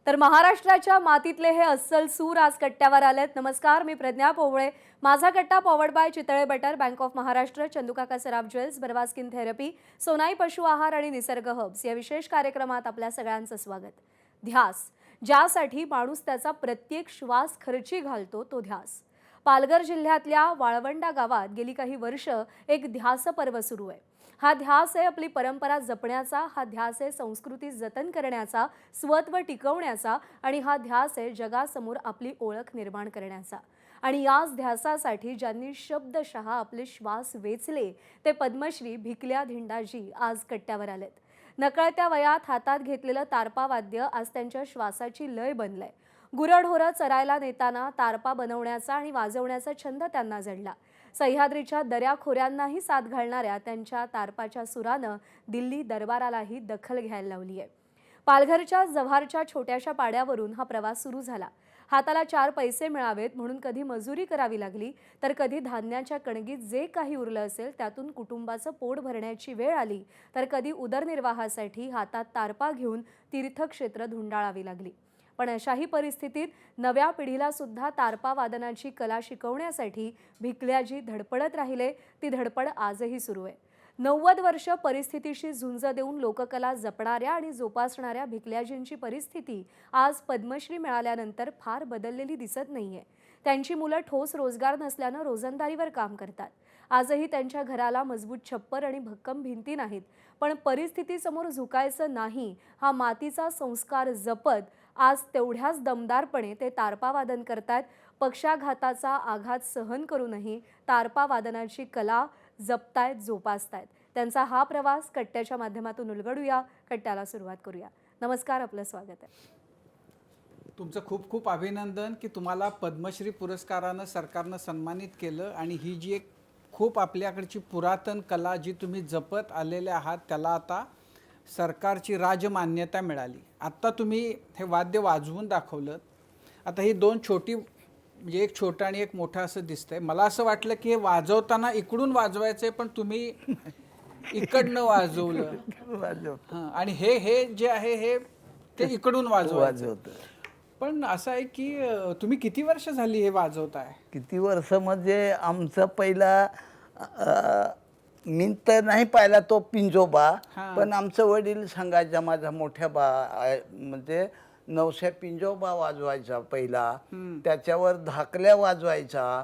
तर महाराष्ट्राच्या मातीतले हे अस्सल सूर आज कट्ट्यावर आलेत। नमस्कार, मी प्रज्ञा पोवळे। माझा कट्टा powered by Chitale butter, bank of Maharashtra, Chandukaka Saraf jewels, Barva skin therapy, Sonai पशु आहार आणि निसर्ग हब्स या विशेष कार्यक्रमात आपल्या सगळ्यांचं स्वागत। ध्यास, ज्यासाठी माणूस त्याचा प्रत्येक श्वास खर्ची घालतो तो ध्यास। पालघर जिल्ह्यातल्या वाळवंडा गावात गेली काही वर्ष एक ध्यास पर्व सुरू आहे। हा ध्यास आहे आपली परंपरा जपण्याचा, हा ध्यास आहे संस्कृती जतन करण्याचा, स्वत्व टिकवण्याचा, आणि हा ध्यास आहे जगासमोर आपली ओळख निर्माण करण्याचा। आणि याच ध्यासासाठी ज्यांनी शब्दशः आपले श्वास वेचले ते पद्मश्री भिकल्या धिंडाजी आज कट्ट्यावर आलेत। नकळत्या वयात हातात घेतलेलं तारपा वाद्य आज त्यांच्या श्वासाची लय बनलंय। गुरढोरं चरायला नेताना तारपा बनवण्याचा आणि वाजवण्याचा छंद त्यांना जडला। सह्याद्रीच्या दऱ्याखोऱ्यांनाही साथ घालणाऱ्या त्यांच्या तारपाच्या सुरानं दिल्ली दरबारालाही दखल घ्यायला लावली आहे। पालघरच्या जव्हारच्या छोट्याशा पाड्यावरून हा प्रवास सुरू झाला। हाताला 4 पैसे मिळावेत म्हणून कधी मजुरी करावी लागली, तर कधी धान्याच्या कणगीत जे काही उरलं असेल त्यातून कुटुंबाचं पोट भरण्याची वेळ आली, तर कधी उदरनिर्वाहासाठी हातात तारपा घेऊन तीर्थक्षेत्र धुंडाळावी लागली। पण अशाही परिस्थितीत नव्या पिढीला सुद्धा तारपा वादनाची कला शिकवण्यासाठी भिकल्याजी धडपडत राहिले। ती धडपड आजही सुरू आहे। 90 वर्ष परिस्थितीशी झुंज देऊन लोककला जपणाऱ्या आणि जोपासणाऱ्या भिकल्याजींची परिस्थिती आज पद्मश्री मिळाल्यानंतर फार बदललेली दिसत नाहीये। त्यांची मुलं ठोस रोजगार नसल्यानं रोजंदारीवर काम करतात। आजही त्यांच्या घराला मजबूत छप्पर आणि भक्कम भिंती नाहीत, पण परिस्थितीसमोर झुकायचं नाही हा मातीचा संस्कार जपत आज तेवढ्याच दमदारपणे ते तारपा वादन करतात। पक्षाघाताचा आघात सहन करूनही तारपा वादनाची कला जपतायत, जोपासतायत। त्यांचा हा प्रवास कट्ट्याच्या माध्यमातून उलगडूया, कट्ट्याला सुरुवात करूया। नमस्कार, आपलं स्वागत आहे। तुमचं खूप खूप अभिनंदन की तुम्हाला पद्मश्री पुरस्कारानं सरकारनं सन्मानित केलं, आणि ही जी एक खूप आपल्याकडची पुरातन कला जी तुम्ही जपत आलेले आहात त्याला आता सरकारची राजमान्यता मिळाली। आत्ता तुम्ही हे वाद्य वाजवून दाखवलं। आता ही 2 छोटी, म्हणजे एक छोटा आणि एक मोठा असं दिसतंय। मला असं वाटलं की हे वाजवताना इकडून वाजवायचंय, पण तुम्ही इकडनं वाजवलं। हां, आणि हे जे आहे हे ते इकडून वाजवायचं। पण असं आहे की तुम्ही किती वर्ष झाली हे वाजवताय? किती वर्ष म्हणजे आमचा पहिला मी तर नाही पाहिला तो पिंजोबा, पण आमचं वडील सांगायचा, माझा मोठ्या म्हणजे नवशे पिंजोबा वाजवायचा पहिला, त्याच्यावर धाकल्या वाजवायचा,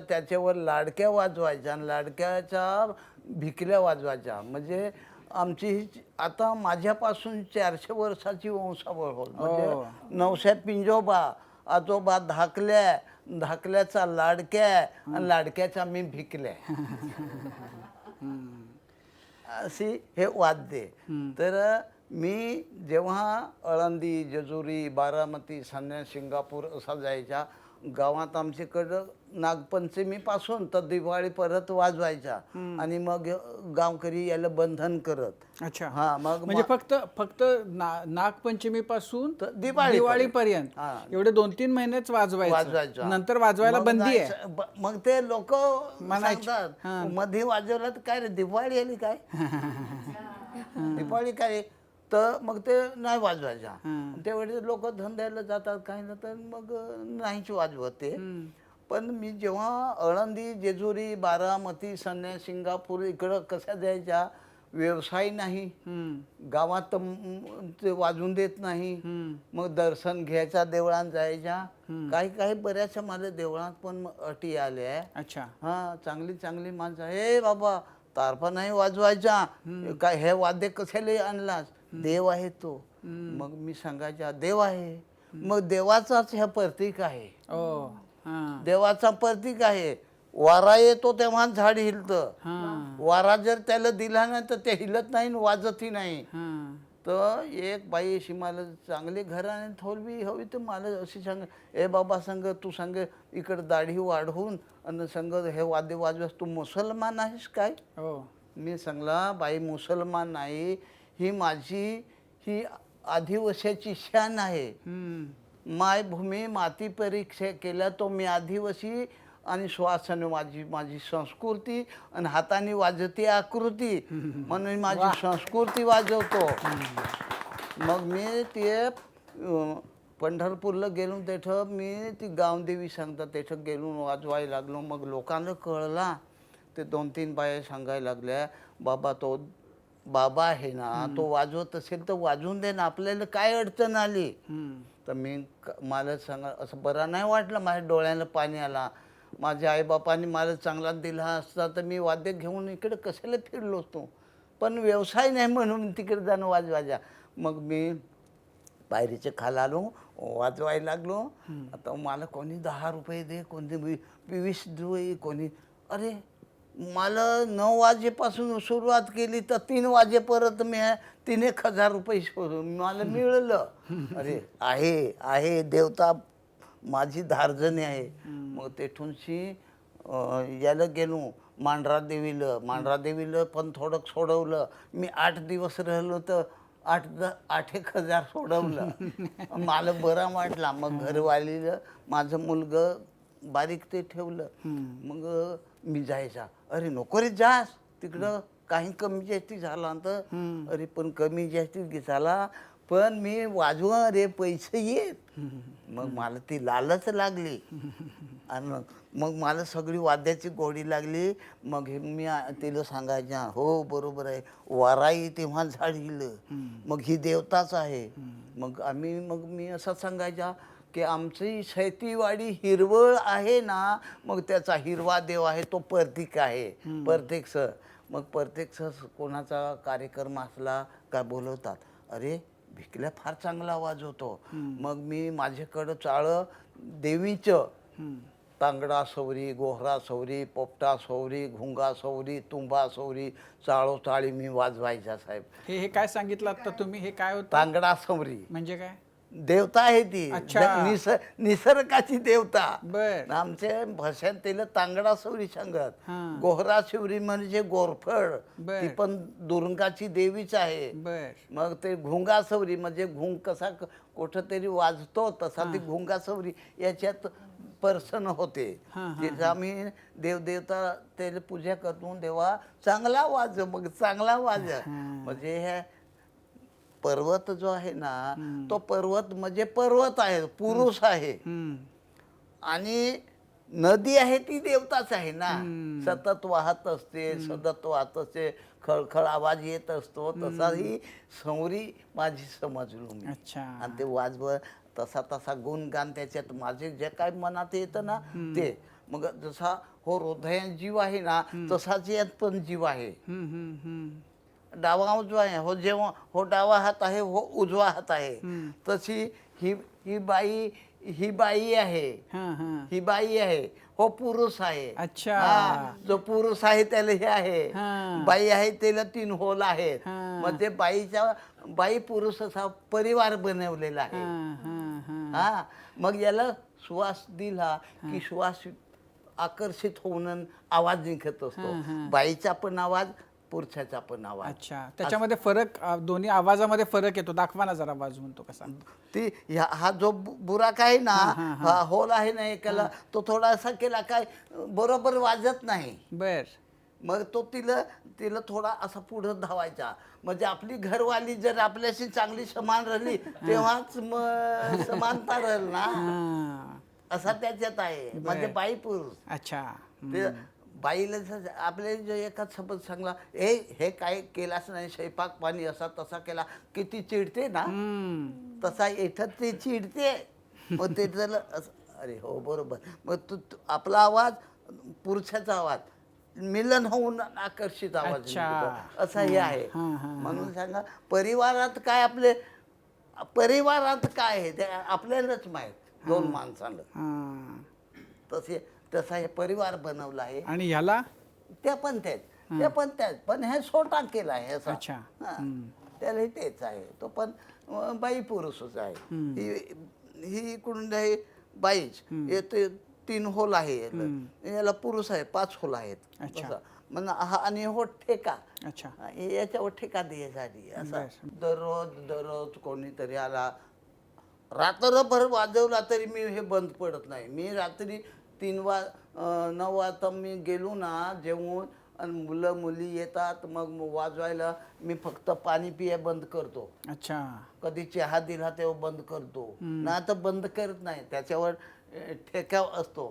त्याच्यावर लाडक्या वाजवायच्या, आणि लाडक्याच्या भिकल्या वाजवायच्या। म्हणजे आमची ही आता माझ्यापासून 400 वर्षाची वंशावळ होत। म्हणजे 900 पिंजोबा, आजोबा धाकल्या, धाकल्याचा लाडक्या, आणि लाडक्याचा मी भिकल्या। अशी हे वाद्य। तर मी जेव्हा अळंदी, जेजुरी, बारामती, सान्या, सिंगापूर असा जायचा, गावात आमच्याकडं नागपंचमीपासून तर दिवाळी परत वाजवायचा, आणि मग गावकरी याला बंधन करत। अच्छा, हा, मग म्हणजे फक्त नागपंचमीपासून दिवाळीपर्यंत एवढे 2-3 महिनेच वाजवायचं, नंतर वाजवायला बंदी आहे। मग ते लोक म्हणतात मध्ये वाजवलं तर काय रे, दिवाळी आली काय, दिवाळी काय, तर मग ते नाही वाजवायचा। त्यावेळी लोक धंद्याला जातात, काही ना, तर मग नाहीच वाजवत ते। पण मी जेव्हा अळंदी, जेजुरी, बारामती, सान्या, सिंगापूर इकडं कशा जायच्या, व्यवसाय नाही गावात, ते वाजून देत नाही। मग दर्शन घ्यायचा, देवळात जायच्या, काही बऱ्याचशा माझ्या देवळात पण अटी आल्या। अच्छा, हा, चांगली माणसं, हे बाबा तारपा नाही वाजवायचा, काय हे वाद्य कशाला आणलास, देव आहे तो। मग मी सांगायचा देव आहे, मग देवाचाच ह्या प्रतीक आहे। देवाचा प्रतीक आहे। वारा येतो तेव्हा झाड हिलतं, वारा जर त्याला दिला नाही तर ते हिलत नाही, वाजतही नाही। तर एक बाई अशी मला चांगली घराने थोरवी हवी, तर मला अशी सांग, ए बाबा सांग, तू सांग इकडे दाढी वाढवून आणि सांग हे वाद्य वाजवास, तू मुसलमान आहेस काय? मी सांगला, बाई मुसलमान नाही, ही माझी ही आदिवासीची शान आहे। मायभूमी माती परीक्षा केल्या तो मी आदिवासी, आणि श्वासाने माझी संस्कृती, आणि हाताने वाजवते आकृती, म्हणून माझी संस्कृती वाजवतो। मग मी ते पंढरपूरला गेलो तिथं मी ती गावदेवी सांगतात तिथं गेलो वाजवायला लागलो. मग लोकांना कळला ते 2-3 बाया सांगायला लागल्या बाबा तो बाबा आहे ना तो वाजवत असेल तर वाजवून दे ना आपल्याला काय अडचण आली. तर मी मला सांगा असं बरं नाही वाटलं. माझ्या डोळ्याला पाणी आला. माझ्या आईबापांनी मला चांगला दिला असता तर मी वाद्य घेऊन इकडे कशाला फिरलो असतो. पण व्यवसाय नाही म्हणून तिकडे जाणं वाजवायचा. मग मी पायरीच्या खाली आलो वाजवायला लागलो. आता मला कोणी 10 रुपये दे, कोणी 20 दे, कोणी अरे मला 9 वाजेपासून सुरुवात केली तर 3 वाजेपर्यंत मी 3,000 रुपये मला मिळालं. अरे आहे आहे देवता माझी धार्जनी आहे. मग तेथूनशी याला गेलो मांढरा देवीला पण थोडं सोडवलं. मी 8 दिवस राहिलो तर 8,000 सोडवलं. मला बरा वाटला. मग घरवालीला माझं मुलगं बारीक ते ठेवलं. मग मी जायचा अरे नको रे जास तिकडं काही कमी जास्ती झाला तर अरे पण कमी जास्ती झाला पण मी वाजवा रे पैसे येत. मग मला ती लालच लागली आणि मग मला सगळी वाद्याची गोडी लागली. मग मी तिला सांगायच्या हो बरोबर आहे वाराई तेव्हा झाडीलं मग ही देवताच आहे. मग मी असं सांगायच्या की आमची शेतीवाडी हिरवळ आहे ना मग त्याचा हिरवा देव आहे तो प्रतीक आहे प्रत्येक सण. मग प्रत्येक सण कोणाचा कार्यक्रम असला का बोलवतात अरे भिकल्या फार चांगला आवाज होतो. मग मी माझ्याकडं चाळं देवीचं तांगडा सवरी गोहरा सवरी पोपटा सवरी घुंगा सवरी तुंबा सवरी चाळो चाळी मी वाजवायचा साहेब. हे काय सांगितलं आता तुम्ही? हे काय होतं? तांगडा सवरी म्हणजे काय? देवता आहे ती अच्छा. निसर्गाची देवता. बर. आमच्या भाषेत तिला तांगडा सवरी सांगत. हां. गोहरा शिवरी म्हणजे गोरफड बर. ती पण दुर्गाची देवीच आहे. बर. मग ते घुंगा सवरी म्हणजे घुंग कसा कुठं तरी वाजतो तसा ती घुंगा सवरी याच्यात पर्सन होते. तिथं आम्ही देवदेवता त्याला पूजा करतो देवा चांगला वाज मग चांगला वाज म्हणजे हे पर्वत जो आहे ना तो पर्वत म्हणजे पर्वत आहे पुरुष आहे आणि नदी आहे ती देवताच आहे ना. सतत वाहत असते सतत वाहत असते खळखळ आवाज येत असतो. तसा ही सवरी माझी समजलो मी. अच्छा. आणि ते वाजव तसा गुणगान त्याच्यात माझे जे काय मनात येतं ना ते. मग जसा हो हृदयात जीव आहे ना तसाच यात पण जीव आहे. डावा उजवा आहे हो जेव्हा हो डावा हात आहे हो उजवा हात आहे तशी ही बाई आहे. ही बाई आहे हो पुरुष आहे. अच्छा. जो पुरुष आहे त्याला हे आहे. बाई आहे त्याला 3 होल आहेत. मग ते बाई पुरुष असा परिवार बनवलेला आहे. हा मग याला श्वास दिला की श्वास आकर्षित होऊन आवाज निघत असतो. बाईचा पण आवाज पुरुषाचा पण आवाज. अच्छा. त्याच्यामध्ये फरक दोन्ही आवाजामध्ये फरक येतो. दाखवा ना जरा वाजवून तो कसा. ती हा जो बुराक आहे ना हा होल आहे ना एकाला तो थोडासा केला काय बरोबर वाजत नाही. बर. मग तो तिला थोडा असा पुढे धावायचा म्हणजे आपली घरवाली जर आपल्याशी चांगली समान राहिली तेव्हाच समानता राहील ना. असा त्याच्यात आहे म्हणजे बाई पुरुष. अच्छा. ते बाईला आपले जो एकाच शब्द सांगला हे काय केलाच नाही स्वयंपाक पाणी असा तसा केला किती चिडते ना तसा इथं ती चिडते. मग ते झालं अरे हो बरोबर. मग तू आपला आवाज पुरुषाचा आवाज मिलन होऊन आकर्षित आवाज निघतो. असं हे आहे. म्हणून सांगा परिवारात काय आपले परिवारात काय आहे ते आपल्यालाच माहित. 2 माणसाला तसा हे परिवार बनवला आहे. आणि ह्याला ते पण त्याच पण हे छोटा केला आहे असा. अच्छा. त्यालाही तेच आहे. तो पण बाई पुरुषच आहे. ही इकडून आहे बाईच. येते 3 होल आहे याला पुरुष आहे 5 होल आहेत. अच्छा. आणि हो ठेका. अच्छा. याच्यावर ठेका द्यायसाठी असं दररोज कोणीतरी आला रात्रभर वाजवला तरी मी हे बंद पडत नाही. मी रात्री 9 वाजता मी गेलो ना जेवून आणि मुलं मुली येतात मग वाजवायला मी फक्त पाणी पिया बंद करतो. अच्छा. कधी चहा दिला तेव्हा बंद करतो ना, तर बंद करत नाही, त्याच्यावर ठेकाव असतो.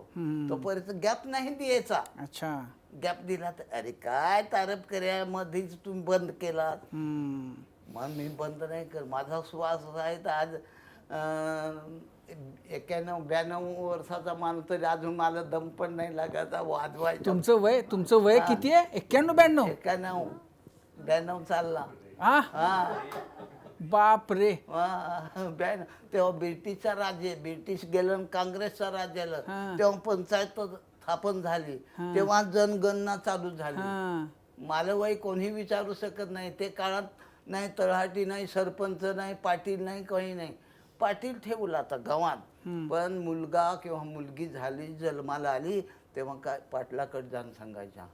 तोपर्यंत गॅप नाही द्यायचा. अच्छा. गॅप दिला तर अरे काय तारप कर्या मध्येच तुम्ही बंद केला. हम्म. मग मी बंद नाही कर. माझा श्वास आहे तर आज 91-92 वर्षाचा माणूस तरी अजून मला दम पण नाही लागायचा वाजवायचा. तुमचं वय किती आहे? 91-92? 91-92 चालला. हा. हा बाप रे. 92. तेव्हा ब्रिटिशचा राज्य, ब्रिटिश गेलं आणि काँग्रेसचा राज्य आलं. हा. तेव्हा पंचायत स्थापन झाली. तेव्हा जनगणना चालू झाली. हा. मला वय कोणी विचारू शकत नाही. ते काळात नाही तळहाटी, नाही सरपंच, नाही पाटील, नाही काही नाही. पाटील ठेवला आता गावात, पण मुलगा किंवा मुलगी झाली जन्माला आली तेव्हा काय पाटलाकडे जाऊन सांगायच्या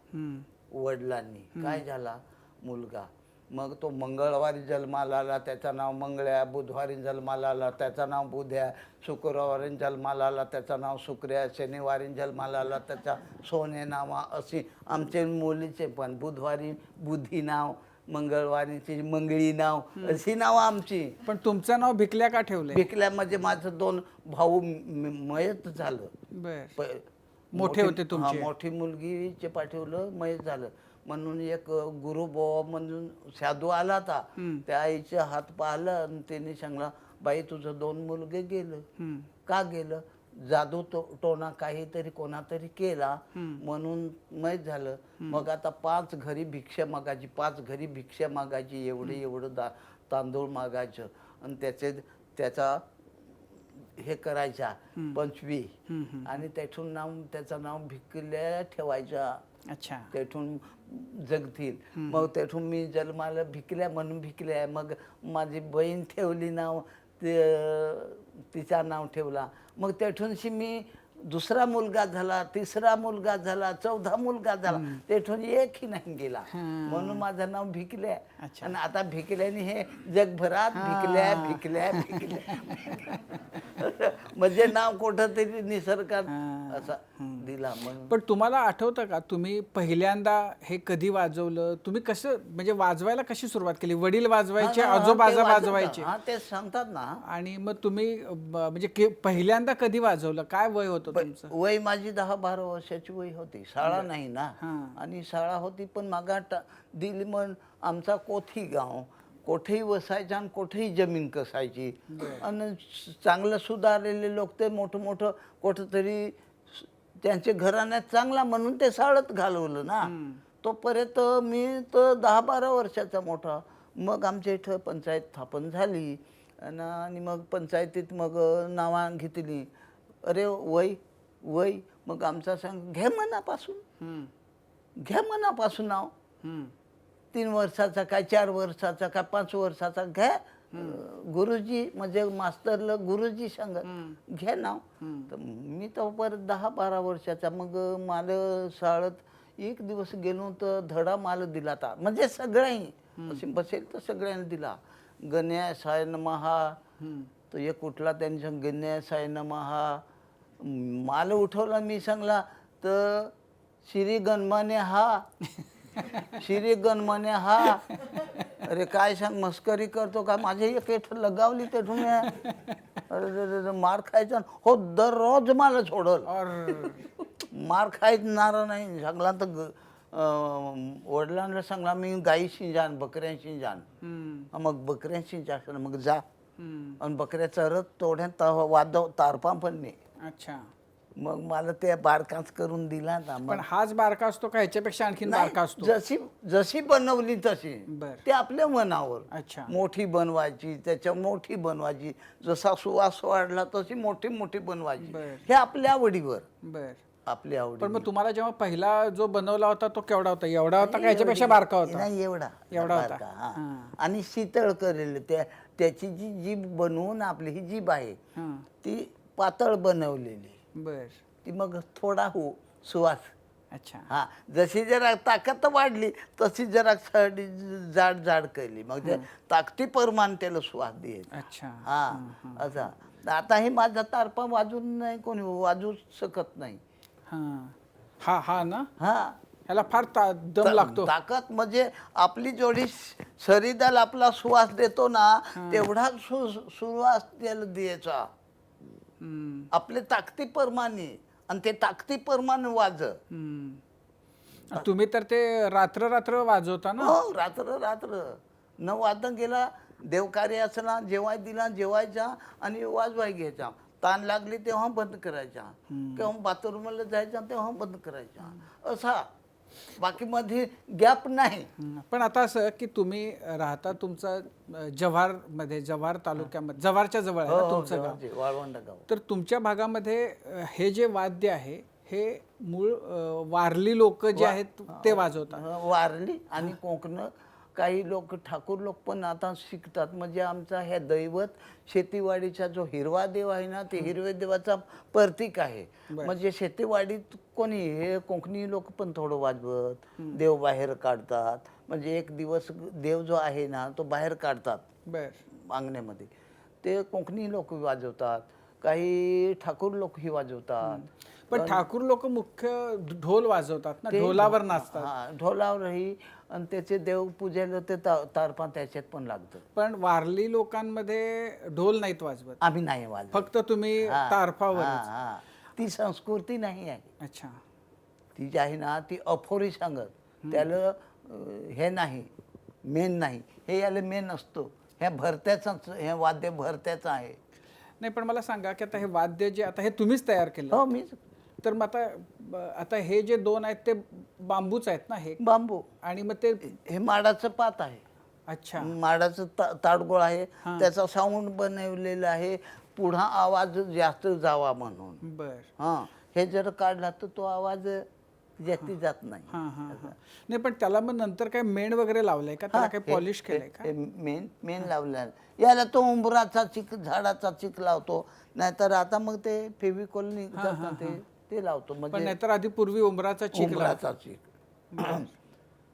वडिलांनी काय झाला मुलगा. मग तो मंगळवारी जन्माला आला त्याचं नाव मंगळ्या, बुधवारी जन्माला आला त्याचं नाव बुध्या, शुक्रवारी जन्माला आला त्याचं नाव शुक्र्या, शनिवारी जन्माला आला त्याचा सोने नावा. अशी आमचे मुलीचे पण बुधवारी बुधी नाव, मंगळवारीची मंगळी नाव, अशी नाव आमची. पण तुमचं नाव भिकल्या का ठेवलंय? भिकल्या म्हणजे माझं 2 भाऊ मयत झालं. बर. मोठे होते तुमचे? मोठी मुलगीचे पाठवलं, मयत झालं. म्हणून एक गुरुबोवा म्हणून साधू आला होता. त्या आईचे हात पाहिलं आणि त्यांनी सांगला बाई तुझं 2 मुलगे गेलं. का गेलं? जादू टोना काहीतरी कोणातरी केला म्हणून मयत झालं. मग आता 5 घरी भिक्षा मागायची, 5 घरी भिक्षा मागायची, एवढं तांदूळ मागायचं आणि त्याचा हे करायचा 25 आणि त्यातून त्याचं नाव भिकल्या ठेवायचा. अच्छा. तेथून जगतील. मग तेथून मी जन्माला भिकल्या म्हणून भिकल्या. मग माझी बहीण ठेवली नाव, तिचा नाव ठेवला. मग तेथूनशी मी दुसरा मुलगा झाला, तिसरा मुलगा झाला, 14 मुलगा झाला, तेथून एकही नाही गेला. म्हणून माझं नाव भिकल्या. आणि आता भिकल्याने हे जगभरात भिकल्या भिकल्या भिकल्या म्हणजे नाव कुठं तरी निसर्गात असा दिला. म्हणून पण तुम्हाला आठवतं का तुम्ही पहिल्यांदा हे कधी वाजवलं? तुम्ही कसं म्हणजे वाजवायला कशी सुरुवात केली? वडील वाजवायचे, आजोबा वाजवायचे? हा ते सांगतात ना. आणि मग तुम्ही म्हणजे पहिल्यांदा कधी वाजवलं? काय वय होतं तुमचं? वय माझी 10-12 वर्षाची वय होती. शाळा नाही ना. आणि शाळा होती पण मागा दिली. मग आमचा कोठी गाव, कोठेही वसायचा आणि कोठेही जमीन कसायची. आणि चांगलं सुधारलेले लोक ते मोठं कुठंतरी त्यांच्या घराण्यात चांगला म्हणून ते शाळेत घालवलं ना. तोपर्यंत मी तर 10-12 वर्षाचा मोठा. मग आमच्या इथं पंचायत स्थापन झाली आणि मग पंचायतीत मग नावा घेतली. अरे वय मग आमचा सांग घ्या मनापासून नाव. 3 वर्षाचा काय 4 वर्षाचा काय 5 वर्षाचा घ्या. गुरुजी म्हणजे मास्तरला गुरुजी सांगत घ्या नाव. तर मी तर परत 10-12 वर्षाचा. मग मला शाळेत एक दिवस गेलो तर धडा मला दिला था. म्हणजे सगळ्यांनी असे बसेल तर सगळ्यांनी दिला. गणेशाय नमहा. तर एक कुठला त्यांच्या गणेशाय नमहा. मला उठवला, मी सांगला तर श्री गणमाने हा, श्री गणमाने हा. अरे काय सांग मस्करी करतो का? माझे एक लगावली तेथून अरे मार खायचा. हो दररोज मला सोडल. मार खायणार नाही. सांगला तर वडिलांना सांगला मी गाईशी जाण, बकऱ्यांशी जाण. मग बकऱ्यांशी जास्त मग जा. आणि बकऱ्याचा रथ तोड्यात वादव तारपा पण नाही. अच्छा. मग मला ते बारकाच करून दिला ना. पण हाच बारका असतो का ह्याच्यापेक्षा आणखीन बारका असतो? जशी बनवली तशी. ते आपल्या मनावर. अच्छा. मोठी बनवायची, त्याच्या मोठी बनवायची. जसा सुवास वाढला तशी मोठी बनवायची. हे आपल्या आवडीवर. बर. आपल्या आवडी. पण मग तुम्हाला जेव्हा पहिला जो बनवला होता तो केवढा होता? एवढा होता का ह्याच्यापेक्षा बारका होता? नाही एवढा होता. आणि शीतळ करेल. त्याची जी जीभ बनवून आपली ही जीभ आहे ती पातळ बनवलेली. बर. ती मग थोडा सुवास. अच्छा. हा जशी जरा ताकद वाढली तशी जरा जाड केली. मग ते ताकदी प्रमाण त्याला सुवास द्यायचा. अच्छा. हा असा. आता हे माझा तारपा वाजून नाही कोणी वाजू शकत नाही. हा ना. हा ह्याला फार दम लागतो. ताकद म्हणजे आपली जेवढी शरीराला आपला श्वास देतो ना तेवढा सुवास त्याला द्यायचा हम्म, आपल्या ताकदीप्रमाणे आणि ते ताकदीप्रमाणे वाज तुम्ही तर ते रात्र रात्र वाजवता ना. हो रात्र रात्र न वाजता गेला देवकार्य असला जेवाय दिला जेवायचा आणि वाजवाय घ्यायचा. ताण लागली तेव्हा बंद करायचा किंवा बाथरूमला जायचा तेव्हा बंद करायचा असा बाकी मध्ये गॅप नाही. पण आता असं की तुम्ही राहता तुमचा जव्हार मध्ये, जव्हार तालुक्यामध्ये, जव्हारच्या जवळ आहे ना तुमचं गाव. वाळवंड गाव तर तुमच्या भागामध्ये हे जे वाद्य आहे हे मूळ वारली लोक जे आहेत ते वाजवतात. वारली आणि कोकण काही लोक ठाकूर लोक पण आता शिकतात. म्हणजे आमचा हे दैवत शेतीवाडीचा जो हिरवा देव आहे ना ते हिरव्या देवाचा प्रतीक आहे. म्हणजे शेतीवाडीत कोणी हे कोकणी लोक पण थोडं वाजवत देव बाहेर काढतात. म्हणजे एक दिवस देव जो आहे ना तो बाहेर काढतात बर. अंगण्यामध्ये ते कोकणी लोक वाजवतात. काही ठाकूर लोक ही वाजवतात. पण ठाकूर लोक मुख्य ढोल वाजवतात ना, ढोलावर नाचतात. हा ढोलावरही आणि त्याचे देव पूजेला ते तारपा त्याच्यात पण लागतं. पण वारली लोकांमध्ये ढोल नाहीत वाजवत, आम्ही नाही वाजवत. फक्त तुम्ही तारफावर. हा. ती संस्कृती नाही आहे. अच्छा. ती जी आहे ना ती अफोरी सांगत त्याला हे नाही मेन नाही. हे याला मेन असतो. ह्या भरत्याचाच हे वाद्य भरत्याचं आहे. नाही पण मला सांगा की आता हे वाद्य जे आता हे तुम्हीच तयार केलं, हो मीच तर मग आता हे जे दोन आहेत ते बांबूच आहेत ना हे, बांबू आणि मग ते. हे माडाचं पात आहे. अच्छा. माडाचं ताडगोळ आहे. त्याचा साऊंड बनवलेला आहे पुढा आवाज जास्त जावा म्हणून. बर. हा हे जर काढला तर तो आवाज जास्ती जात नाही. हा हा हा. नाही पण त्याला मग नंतर काय मेण वगैरे लावलंय का, त्याला काय पॉलिश केलंय का? मेन लावला याला तो उंबराचा चिक झाडाचा चिक लावतो. नाहीतर आता मग ते फेविकॉल निघतात ना ते लावतो. पण म्हणजे नाहीतर आधी पूर्वी उंबराचा चिक उंबराचा चिक.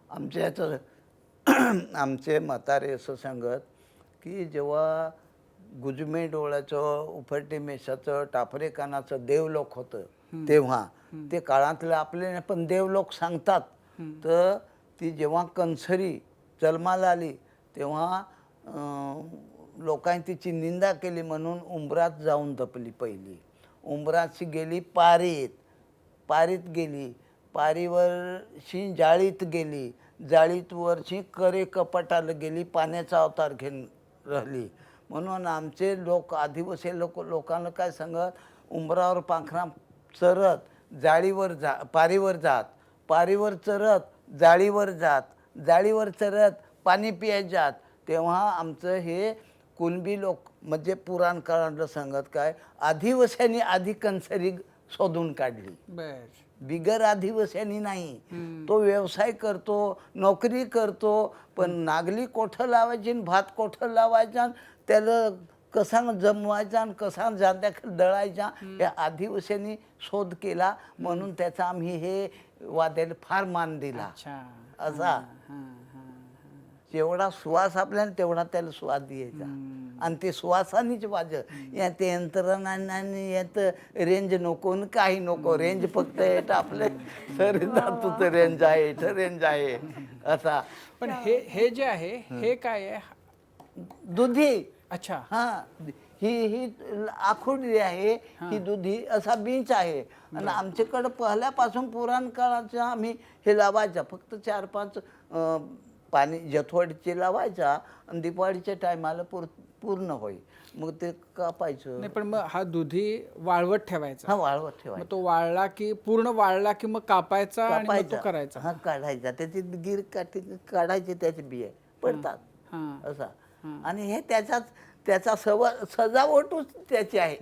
आमच्या याचं आमचे म्हातारे असं सांगत की जेव्हा गुजमे डोळ्याचं उफरटे मेसाचं टाफरे कानाचं देवलोक होतं तेव्हा ते काळातलं आपले पण देवलोक सांगतात. तर ती जेव्हा कंसरी जन्माला आली तेव्हा लोकांनी तिची निंदा केली म्हणून उंबरात जाऊन जपली. पहिली उंबराची गेली पारीत गेली. पारीवरशी जाळीत गेली. जाळीत वरची करे कपाटाला गेली. पाण्याचा अवतार घेऊन राहिली. म्हणून आमचे लोक आदिवासी लोकांना काय सांगत उंबरावर पाखरा चरत जाळीवर पारीवर जात. पारीवर चरत जाळीवर जात. जाळीवर चरत पाणी पियायला जात. तेव्हा आमचं हे कुणबी लोक म्हणजे पुराण काळातलं सांगत काय आदिवास्यांनी आधी कंसरी शोधून काढली. बर. बिगर आदिवास्यांनी नाही. तो व्यवसाय करतो नोकरी करतो पण नागली कोठं लावायची भात कोठं लावायचा त्याला कसा जमवायचा आणि कसा जात्या दळायचा हे आदिवास्यांनी शोध केला. म्हणून त्याचा आम्ही हे वाद्याला फार मान दिला. अच्छा. असा जेवढा श्वास आपल्याला तेवढा त्याला स्वाद द्यायचा आणि ते श्वासानेच वाज. यात यंत्रणांनी यात रेंज नको न काही नको. रेंज फक्त येत आपले शरीरात रेंज आहे इथं रेंज आहे असा. पण हे जे आहे हे काय आहे? दुधी. अच्छा. हा ही आखुडी आहे. ही दुधी असा बीच आहे. आणि आमच्याकडं पहिल्यापासून पुराण काळाचं आम्ही हे लावायचं. फक्त 4-5 पाणी जथवाडीचे लावायचा आणि दिवाळीच्या टायमाला पूर्ण होईल मग ते कापायचं. नाही पण मग हा दुधी वाळवत ठेवायचा. हा वाळवत मग ठेवायचा. तो वाळला की पूर्ण वाळला की मग कापायचा आणि मग तो करायचा. हा काढायचा. त्याची गिर काढायचे त्याचे बिये पडतात हा. असा. आणि हे त्याचा सजावटच त्याची आहे.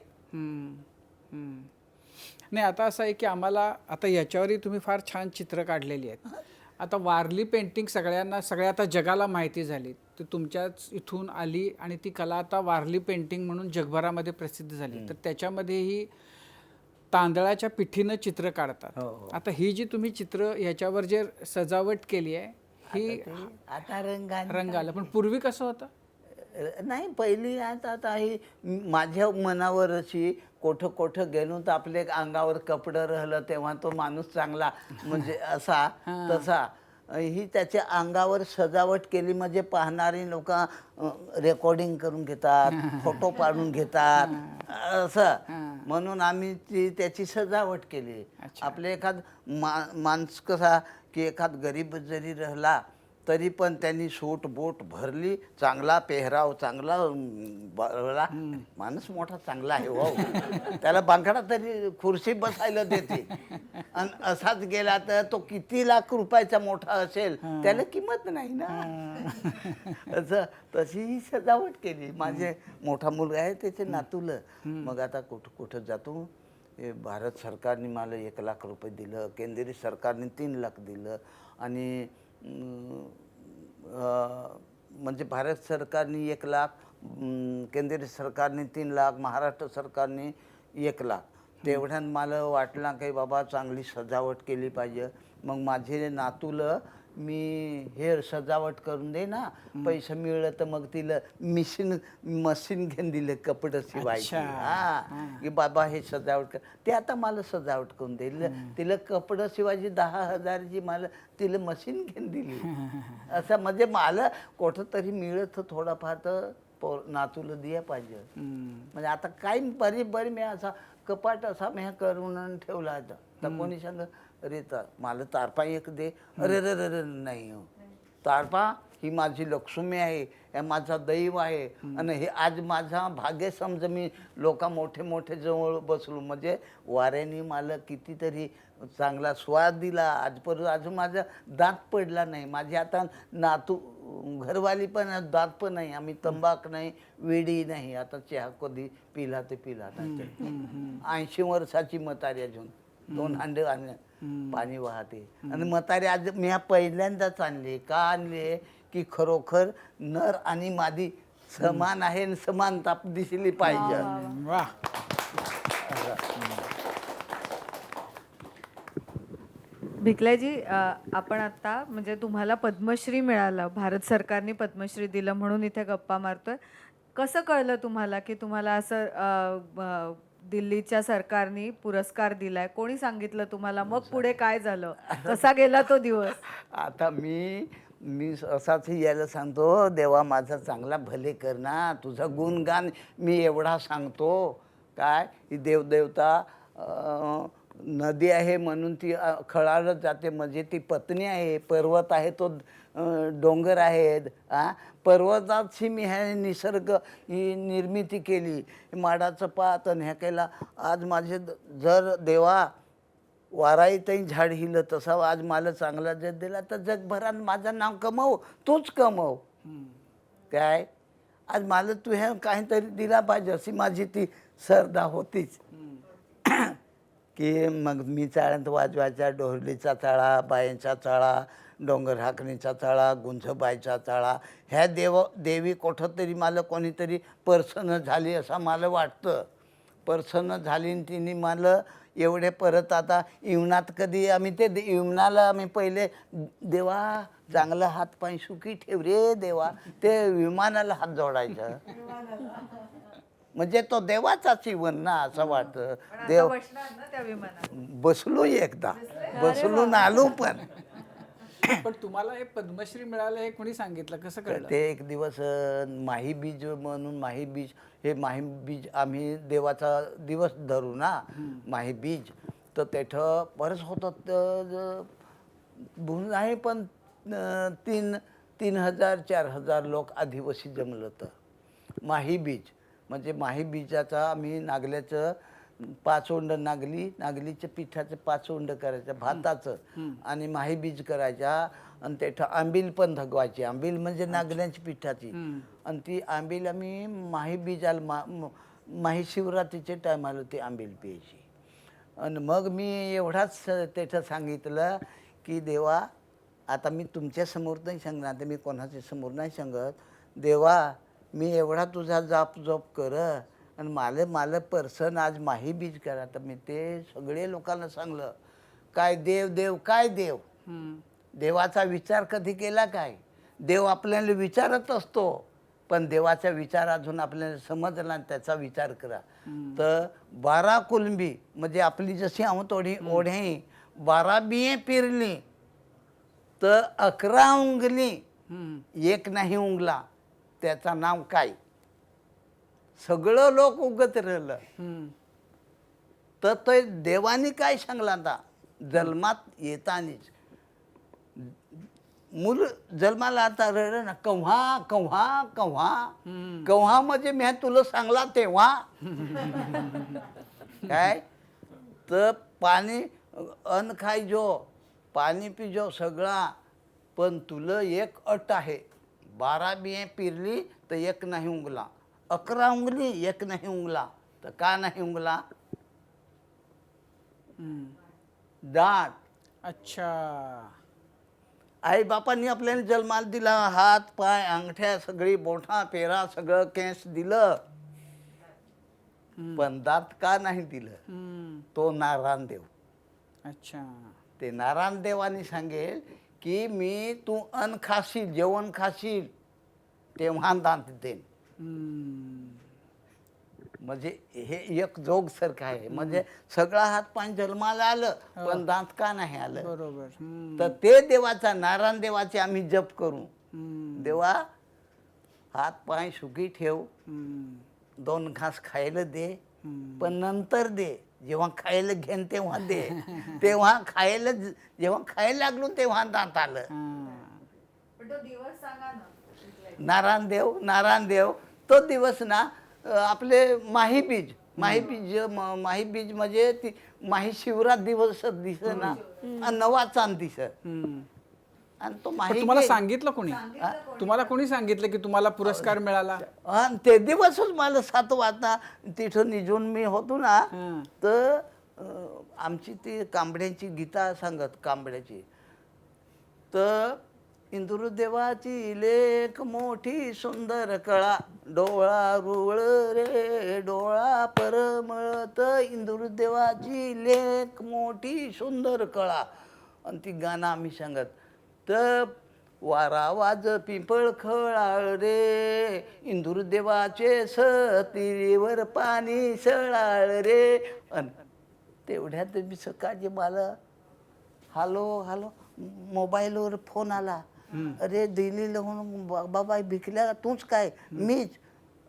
नाही आता असं आहे की आम्हाला आता याच्यावरही तुम्ही फार छान चित्र काढलेली आहेत. आता वारली पेंटिंग सगळ्या आता जगाला माहिती झाली. तर तुमच्याच इथून आली आणि ती कला आता वारली पेंटिंग म्हणून जगभरामध्ये प्रसिद्ध झाली. तर त्याच्यामध्येही तांदळाच्या पिठीनं चित्र काढतात. आता ही जी तुम्ही चित्र ह्याच्यावर जे सजावट केली आहे ही आता रंग आला. पण पूर्वी कसं होतं? नाही पहिली आता ही माझ्या मनावर अशी कोठं कोठं गेलो तर आपले अंगावर कपडं राहिलं तेव्हा तो माणूस चांगला म्हणजे असा तसा ही त्याच्या अंगावर सजावट केली म्हणजे पाहणारी लोक रेकॉर्डिंग करून घेतात फोटो काढून घेतात असं म्हणून आम्ही ती त्याची सजावट केली. आपले एखाद माणूस कसा की एखाद गरीब जरी राहिला तरी पण त्यांनी सूट बोट भरली चांगला पेहराव चांगला भरला माणूस मोठा चांगला आहे हो त्याला बांगडा तरी खुर्ची बसायला देते आणि असाच गेला तर तो किती लाख रुपयाचा मोठा असेल त्याला किंमत नाही ना असं तशी ही सजावट केली. माझे मोठा मुलगा आहे त्याचे नातूलं मग आता कुठं कुठं जातो भारत सरकारने मला 1 लाख रुपये दिलं केंद्रीय सरकारने 3 लाख दिलं आणि म्हणजे भारत सरकारने 1 लाख केंद्र सरकारने 3 लाख महाराष्ट्र सरकारने 1 लाख तेवढ्यात मला वाटलं की बाबा चांगली सजावट केली पाहिजे. मग माझे नातूला मी हे सजावट करून दे ना पैसे मिळलं तर मग तिला मशीन घेऊन दिलं कपडे शिवायची. हा की बाबा हे सजावट कर ते आता मला सजावट करून दिलं तिला कपडे शिवायची 10,000ची मला तिला मशीन घेऊन दिली. असं म्हणजे मला कुठं तरी मिळत थोडाफार तर नातूला दिया पाहिजे. म्हणजे आता काही बरी मी असा कपाट असा मी करून ठेवला होता तर कोणी सांग अरे मला तारपा एक दे अरे रे रे नाही हो तारपा ही माझी लक्ष्मी आहे हे माझा दैव आहे आणि हे आज माझा भाग्य समज मी लोक मोठे मोठे जवळ बसलो म्हणजे वाऱ्याने मला कितीतरी चांगला स्वाद दिला. आजपर्यंत अजून माझा दात पडला नाही. माझी आता नातू घरवाली पण दात पण नाही आम्ही तंबाख नाही वेडी नाही आता चहा कधी पिला ते पिला नाही. 80 वर्षाची म्हातारी अजून 2 हांडे पाणी वाहते आणि म्हातारी आज मी पहिल्यांदाच आणले का आणले की खरोखर नर आणि मादी समान आहे आणि समानता दिसली पाहिजे. वा भिकल्याजी आपण आता म्हणजे तुम्हाला पद्मश्री मिळालं भारत सरकारने पद्मश्री दिलं म्हणून इथे गप्पा मारतोय. कसं कळलं तुम्हाला की तुम्हाला असं दिल्लीच्या सरकारने पुरस्कार दिलाय कोणी सांगितलं तुम्हाला मग पुढे काय झालं कसा गेला तो दिवस? आता मी असाच यायला सांगतो देवा माझा चांगला भले कर ना तुझा गुणगान मी एवढा सांगतो काय ही देवदेवता नदी आहे म्हणून ती खळाळत जाते म्हणजे ती पत्नी आहे पर्वत आहे तो डोंगर आहेत पर्वताची मी ह्या निसर्ग ही निर्मिती केली माडाचं पात आणि ह्या केला आज माझे जर देवा वाराईतही झाड हिलं तसा आज मला चांगला जग दिला तर जगभरात माझं नाव कमव तूच कमव काय आज मला तू ह्या काहीतरी दिला पाहिजे अशी माझी ती श्रद्धा होतीच. की मग मी चाळ्यांत वाजवायचा डोहलीचा चाळा बायांचा चाळा डोंगर हाकणीचा चाळा गुंजबाईचा चाळा ह्या देवी कुठं तरी मला कोणीतरी प्रसन्न झाली असं मला वाटतं. प्रसन्न झाली आणि तिने मला एवढे परत आता इवनात कधी आम्ही ते इवनाला आम्ही पहिले देवा चांगला हातपाय सुखी ठेव रे देवा ते विमानाला हात जोडायचं म्हणजे तो देवाचाच जीवन ना असं वाटतं. देव बसलो एकदा बसलो ना आलो पण पण तुम्हाला हे पद्मश्री मिळालं हे कोणी सांगितलं कसं कळलं? ते एक दिवस माही बीज म्हणून माही बीज हे माही बीज आम्ही देवाचा दिवस धरू ना माही बीज तर तेथं बरंच होतं आहे पण 3,000-4,000 लोक आदिवासी जमलं तर माही बीज म्हणजे माही बीजाचा आम्ही नागल्याचं 5 उंड नागलीच्या पिठाचं 5 उंड करायचं भाताचं आणि माही बीज करायच्या आणि त्याचं आंबील पण धगवायची. आंबील म्हणजे नागल्याची पिठाची आणि ती आंबील आम्ही माही बीजाला माही शिवरात्रीच्या टायमाला ती आंबील प्यायची. आणि मग मी एवढाच त्याचं सांगितलं की देवा आता मी तुमच्या समोर नाही सांगणार आता मी कोणाच्या समोर नाही सांगत देवा मी एवढा तुझा जाप कर आणि मला पर्सन आज माही बीज करा तर मी ते सगळे लोकांना सांगलं काय देव काय देव देवाचा विचार कधी केला काय? देव आपल्याला विचारत असतो पण देवाचा विचार अजून आपल्याला समजला आणि त्याचा विचार करा. तर 12 कुलंबी म्हणजे आपली जशी आमतोडी ओढे 12 बिये पेरली तर 11 उंगली एक नाही उंगला, त्याचा नाव काय? सगळं लोक उगत राहिलं. तर ते देवानी काय सांगला आता जन्मात येतानीच मूल जन्माला आता रडलं ना, कव्हा कव्हा कव्हा कव्हा म्हणजे मी तुला सांगला तेव्हा काय तर पाणी अन्न खायजो पाणी पिजो सगळा, पण तुला एक अट आहे, 12 बिये पिरली तर एक नाही उंगला, 11 उंगली एक नाही उंगला. तर का नाही उंगला? दाट. अच्छा. आई बापांनी आपल्याला जन्माला दिला, हात पाय अंगठ्या सगळी बोठा पेरा सगळं केस दिलं, पण दात का नाही दिलं? तो नारायण देव. अच्छा. ते नारायण देवानी सांगेल की मी तू अन्न खाशील जेवण खाशील तेव्हा दात देईन. म्हणजे हे एक जोग सारखं आहे. म्हणजे सगळा हात पाय जन्माला आलं पण दात का नाही आलं? बरोबर. तर ते देवाचा नारायण देवाचे आम्ही जप करू. देवा हात पाय सुखी ठेव, 2 घास खायला दे, पण नंतर दे, जेव्हा खायला घेन तेव्हा दे. तेव्हा खायला जेव्हा खायला लागलो तेव्हा दात आलं. पण तो दिवस सांगा ना. नारायण देव तो दिवस ना आपले माहीबीज माहीबीज म्हणजे ती माही शिवरात दिवस ना आणि नवा चांद दिस आणि तो पण माही तुम्हाला सांगितलं कोणी? तुम्हाला कोणी सांगितलं की तुम्हाला पुरस्कार मिळाला? आणि ते दिवसच मला 7 वाजता तिथं निजून मी होतो ना, तर आमची ती कांबड्यांची गीता सांगत कांबड्याची. तर इंदुरदेवाची लेख मोठी सुंदर कळा, डोळा रुवळ रे डोळा परमळत, इंदुरदेवाची लेख मोठी सुंदर कळा. आणि ती गाणं आम्ही सांगत. तर वारा वाज पिंपळ खळाळ रे, इंदुरदेवाचे सतीवर पाणी सळाळ रे. अन तेवढ्यात मी सकाळची मला हॅलो मोबाईलवर फोन आला. अरे दिल्लीला म्हणून बाबा भिकल्या तूच काय? मीच.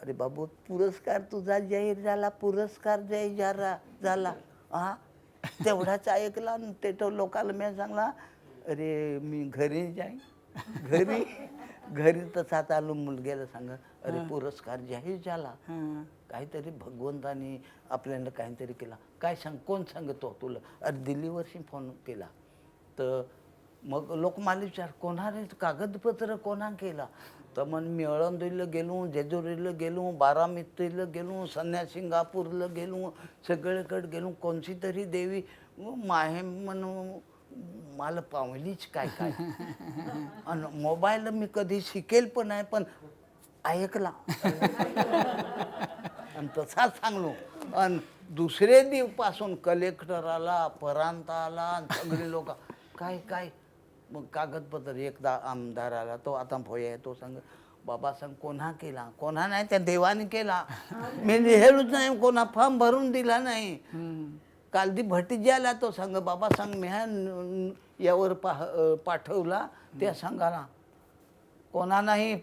अरे बाबू पुरस्कार तुझा जाहीर झाला, पुरस्कार जाहीर झाला. हा तेवढाच ऐकला आणि ते तो लोकांना मी सांगला, अरे मी घरी जाईन. घरी तसाच आलो, मुलग्याला सांग अरे पुरस्कार जाहीर झाला, काहीतरी भगवंतानी आपल्याला काहीतरी केला. काय सांग, कोण सांगतो तुला? अरे दिल्लीवरशी फोन केला. तर मग लोक मला विचार कोणा रे कागदपत्र कोणा केला? तर मग मी अळंदीला गेलो, जेजुरीला गेलो, बारामतीला गेलो, सिंगापूरला गेलो, सगळीकडे गेलो. कोणची तरी देवी माहे म्हणून मला पावलीच काय काय. आणि मोबाईल मी कधी शिकेल पण नाही, पण ऐकला आणि तसाच सांगलो. आणि दुसरे दिवपासून कलेक्टर आला, परांत आला, सगळे लोक काय मग कागदपत्र. एकदा आमदार आला, तो आता भोय आहे, तो सांग बाबा सांग कोणा केला? कोणा नाही, त्या देवाने केला. मी लिहिलोच नाही, कोणा फॉर्म भरून दिला नाही. कालदी भटीजी आला, तो सांग बाबा सांग मी यावर पाठवला, त्या सांगाला कोणा नाही.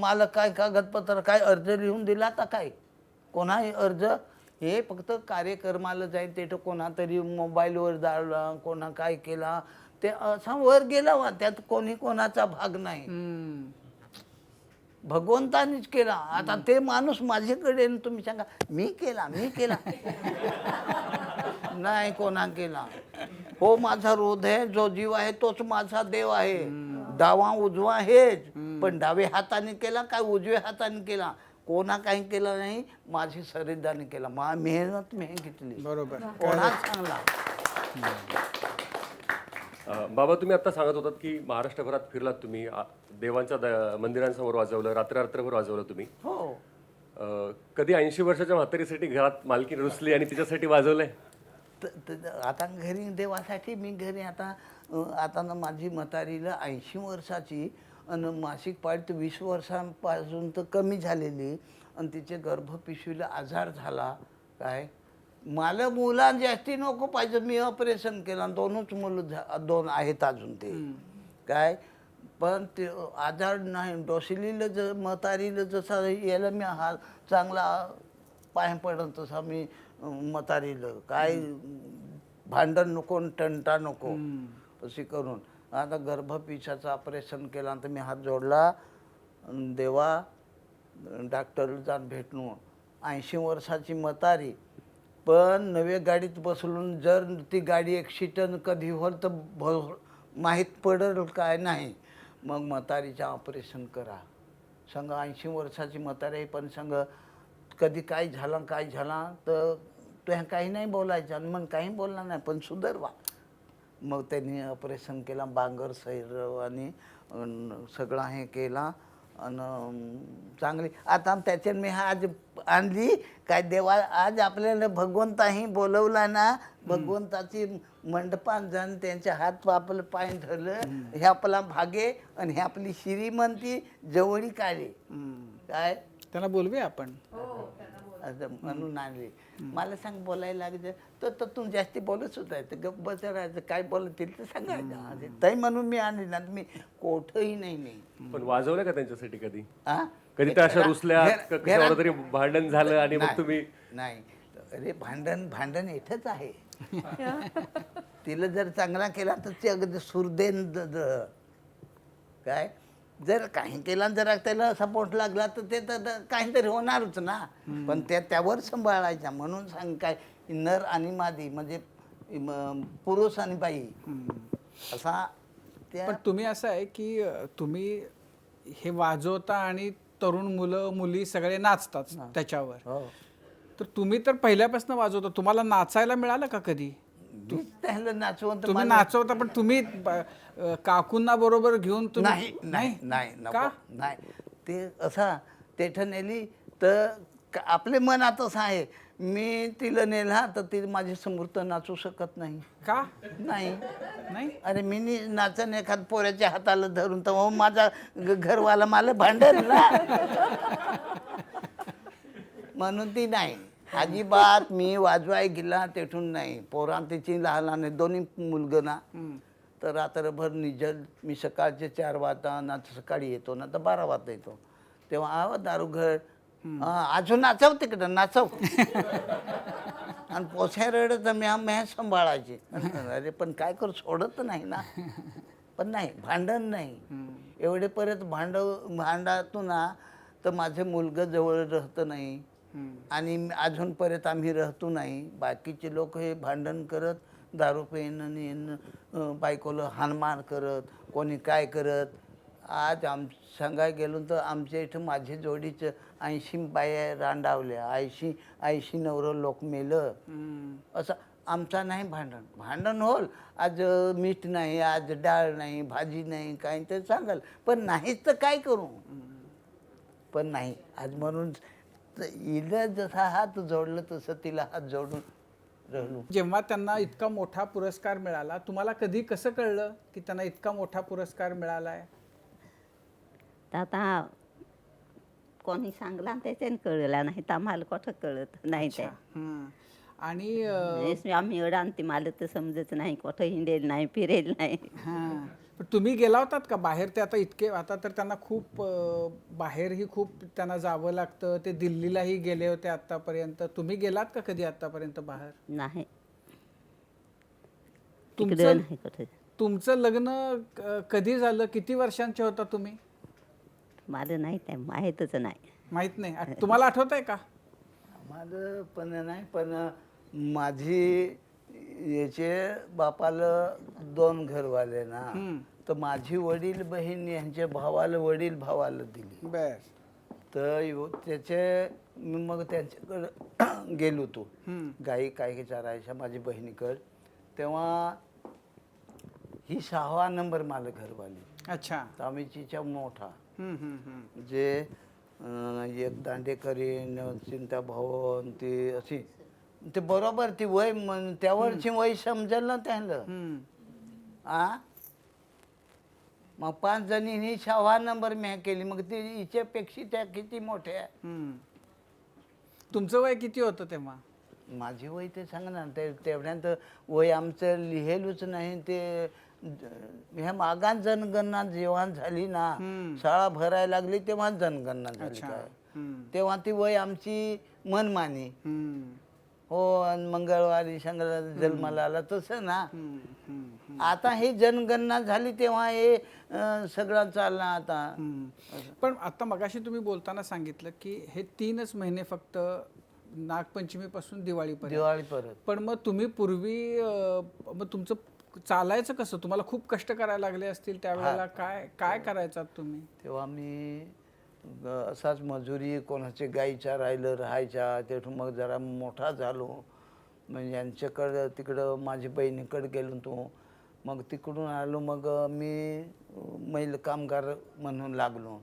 मला काय कागदपत्र काय अर्ज लिहून दिला तर काय? कोणा अर्ज हे फक्त कार्यक्रमाला जाईल, ते कोणा तरी मोबाईलवर जाळला, कोणा काय केला ते असा वर गेला वा. त्यात कोणी कोणाचा भाग नाही, भगवंतानीच केला. आता ते माणूस माझ्याकडे तुम्ही सांगा मी केला नाही, कोणा केला? हो माझा हृदय जो जीव आहे तोच माझा देव आहे. डावा उजवा हेच, पण डावे हाताने केला काय उजव्या हाताने केला? कोणा काही केला नाही, माझी शरीराने केला. मेहनत मी घेतली. बरोबर. कोणा चांगला. बाबा तुम्ही आता सांगत होतात की महाराष्ट्रभरात फिरलात तुम्ही, देवांच्या मंदिरांसमोर वाजवलं, रात्रभर वाजवलं तुम्ही. हो. कधी 80 वर्षाच्या म्हातारीसाठी घरात मालकी रुसली आणि तिच्यासाठी वाजवलंय? आता घरी देवासाठी मी घरी आता ना माझी म्हातारीला 80 वर्षाची आणि मासिक पाळी तर 20 वर्षांपासून तर कमी झालेली आणि तिच्या गर्भपिशवीला आजार झाला. काय मला मुलं जास्ती नको पाहिजे, मी ऑपरेशन केलं आणि दोनच मुलं दोन आहेत अजून ते. काय पण ते आजार नाही. डोसिलीला म्हातारीला जसा याला मी हा चांगला पाय पडत तसा मी म्हातारीला काय भांडण नको आणि टंटा नको अशी करून आता गर्भपिशाचं ऑपरेशन केलं. तर मी हात जोडला, देवा डॉक्टरला जाऊन भेटलो. 80 वर्षाची म्हातारी, पण नव्या गाडीत बसलून जर ती गाडी ॲक्सिडंट कधी होल तर माहीत पडेल काय नाही. मग म्हातारीचं ऑपरेशन करा. सांगा 80 वर्षाची म्हातारी आहे, पण सांगा कधी काय झालं तर तुला काही नाही बोलायचं आणि मग काही बोलणार नाही, पण सुधारवा. मग त्यांनी ऑपरेशन केला, बांगर सैरवानी सगळं हे केला आणि चांगली. आता त्याच्यात मी आज आणली काय देवा, आज आपल्याला भगवंताही बोलवला ना, भगवंताची मंडपात जाऊन त्यांच्या हात आपलं पाय धरलं. हे आपला भागे आणि हे आपली श्रीमंती जवळी काढली. काय त्यांना बोलूया आपण. असं म्हणून आणली. मला सांग बोलायला लागलं तर तू जास्ती बोलत सुद्धा आहे, तर गप्प बसायचं. काय बोलतील तर सांगायचं. ताई म्हणून मी आणली ना, मी कोठही नाही. पण वाजवलं का त्यांच्यासाठी कधी? हा? कधी त्या अशा रुसल्या घरात- कशावर तरी भांडण झालं आणि मग तुम्ही नाही. अरे भांडण येथच आहे. तिला जर चांगला केला तर ते अगदी सुरदेन काय जर काही केला जर त्याला सपोर्ट लागला तर ते तर काहीतरी होणारच ना. पण त्यावर सांभाळायचा. म्हणून सांग काय नर आणि मादी म्हणजे पुरुष आणि बाई असा त्या. पण तुम्ही असं आहे की तुम्ही हे वाजवता आणि तरुण मुलं मुली सगळे नाचतात त्याच्यावर. हो. तर तुम्ही तर पहिल्यापासून वाजवता, तुम्हाला नाचायला मिळालं का कधी? त्याला नाचवून तुम्ही नाचवता, पण तुम्ही काकूंना बरोबर घेऊन तुम्ही नाही नाही नाही का? नको नाही. ते असा तेथं नेली तर आपले मन असं आहे. मी तिला नेला तर ती माझ्या समोर तर नाचू शकत नाही. का नाही नाही? अरे मी नाचन एखाद पोऱ्याच्या हाताला धरून तर माझा घरवाला मला भांडेल ना. म्हणून ती नाही अजिबात. मी वाजवाय गेला तेथून नाही. पोरां तिची लहान दोन्ही मुलगं ना, तर रात्रभर निजल. मी सकाळचे 4 वाजता ना सकाळी येतो ना तर 12 वाजता येतो. तेव्हा आव दारूघर अजून नाचव तिकडं नाचव. आणि पोछ्या रडत मी सांभाळायचे. अरे पण काय करू, सोडत नाही ना. पण नाही भांडण नाही. एवढे परत भांडातून ना तर माझे मुलगं जवळ राहतं नाही आणि अजून परत आम्ही राहतो नाही. बाकीचे लोक हे भांडण करत दारू पेन आणि बायकोला हानमार करत, कोणी काय करत. आज सांगायला गेलो तर आमच्या इथं माझ्या जोडीचं 80 बाया रांडावल्या, 80 नवरं लोक मेलं. असं आमचा नाही भांडण होल. आज मीठ नाही, आज डाळ नाही, भाजी नाही, काय ते सांगाल. पण नाहीच तर काय करू. पण नाही आज म्हणून हिला जसा हात जोडलं तसं तिला हात जोडून राहिलो. जेव्हा त्यांना इतका मोठा पुरस्कार मिळाला, तुम्हाला कधी कसं कळलं की त्यांना इतका मोठा पुरस्कार मिळालाय? तर आता कोणी सांगला त्याच्याने कळलं नाही तर आम्हाला कुठं कळत नाही. ते आणि आम्ही एवढं आणते मला तर समजत नाही, कुठं हिंडेल नाही, फिरेल नाही. हां, पण तुम्ही गेला होतात का बाहेर? ते आता इतके आता तर त्यांना खूप बाहेरही खूप त्यांना जावं लागतं. ते दिल्लीलाही गेले होते आतापर्यंत. तुम्ही गेलात का कधी आतापर्यंत बाहेर? नाही तुमचं तिकडं नाही कुठं. तुमचं लग्न कधी झालं? किती वर्षांचे होता तुम्ही? मला नाही ते माहीतच नाही. माहित नाही. तुम्हाला आठवत आहे का? माझं पण नाही. पण माझी याचे बापाला 2 घरवाले ना, तर माझी वडील बहीण यांच्या वडील भावाला दिली. बर. तर त्याचे मी मग त्यांच्याकडं गेलो होतो. गाई काय चारायच्या माझ्या बहिणीकडं. तेव्हा ही 6वा नंबर मला घरवाली. अच्छा. तर आम्ही तिच्या मोठा जे एक दांडेकरी चिंता भवन ती अशी ते बरोबर ती वय त्यावरची वय समजेल ना त्यांना. मग 5 जणींनी 6 नंबर मी केली. मग ती हिच्यापेक्षा त्या किती मोठ्या. तुमचं वय किती होतं तेव्हा? माझी वय ते सांग ना, तेवढ्यात वय आमचं लिहिलंच नाही. ते ह्या मागात जनगणना जेव्हा झाली ना, शाळा भरायला लागली तेव्हा जनगणना झाली. काय तेव्हा ती वय आमची मनमानी. हो, आणि मंगळवारी शंकराचा जन्माला आला तसं ना. आता ही जनगणना झाली तेव्हा हे सगळं चाललं आता. पण आता मगाशी तुम्ही बोलताना सांगितलं की हे 3च महिने फक्त नागपंचमीपासून दिवाळीपर्यंत. दिवाळी परत. पण मग तुम्ही पूर्वी मग तुमचं चालायचं कसं? तुम्हाला खूप कष्ट करायला लागले असतील त्यावेळेला. काय काय करायचात तुम्ही? तेव्हा मी असाच मजुरी, कोणाचे गाईच्या राहिलं राहायच्या. तेथून मग जरा मोठा झालो, म्हणजे यांच्याकडं तिकडं माझी बहिणीकडे गेलो तो. मग तिकडून आलो, मग मी मैल कामगार म्हणून लागलो.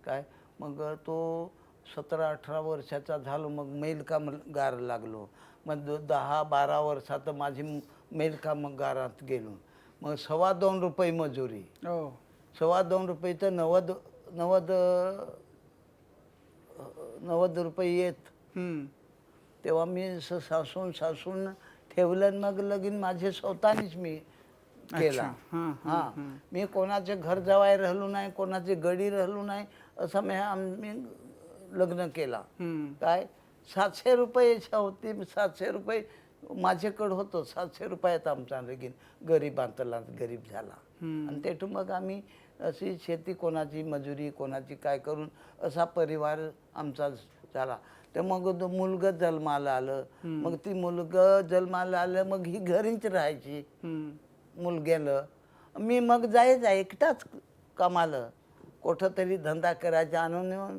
काय मग तो 17-18 वर्षाचा झालो, मग मैल कामगार लागलो. मग 10-12 वर्षात माझी मैल कामगारात गेलो. मग 2.25 रुपये मजुरी. हो. 2.25 रुपये तर 90 रुपये येत. तेव्हा मी सासून ठेवलं आणि मग लगीन माझे स्वतःनीच मी केला. हां, मी कोणाचे घर जावाय राहिलो नाही, कोणाचे गडी राहिलो नाही, असं आम्ही लग्न केला. काय 700 रुपये होती. 700 रुपये माझ्याकडं होतं. 700 रुपयात आमचा लगीन गरीबांतला गरीब झाला. आणि तेथून मग आम्ही अशी शेती, कोणाची मजुरी, कोणाची काय करून असा परिवार आमचा झाला. तर मग मुलगा जन्माला आलं. मग ती मुलगा जन्माला आलं, मग ही घरीच राहायची मुलग्याला. मी मग जायचा एकटाच कामाला. कुठं तरी धंदा करायचा, आणून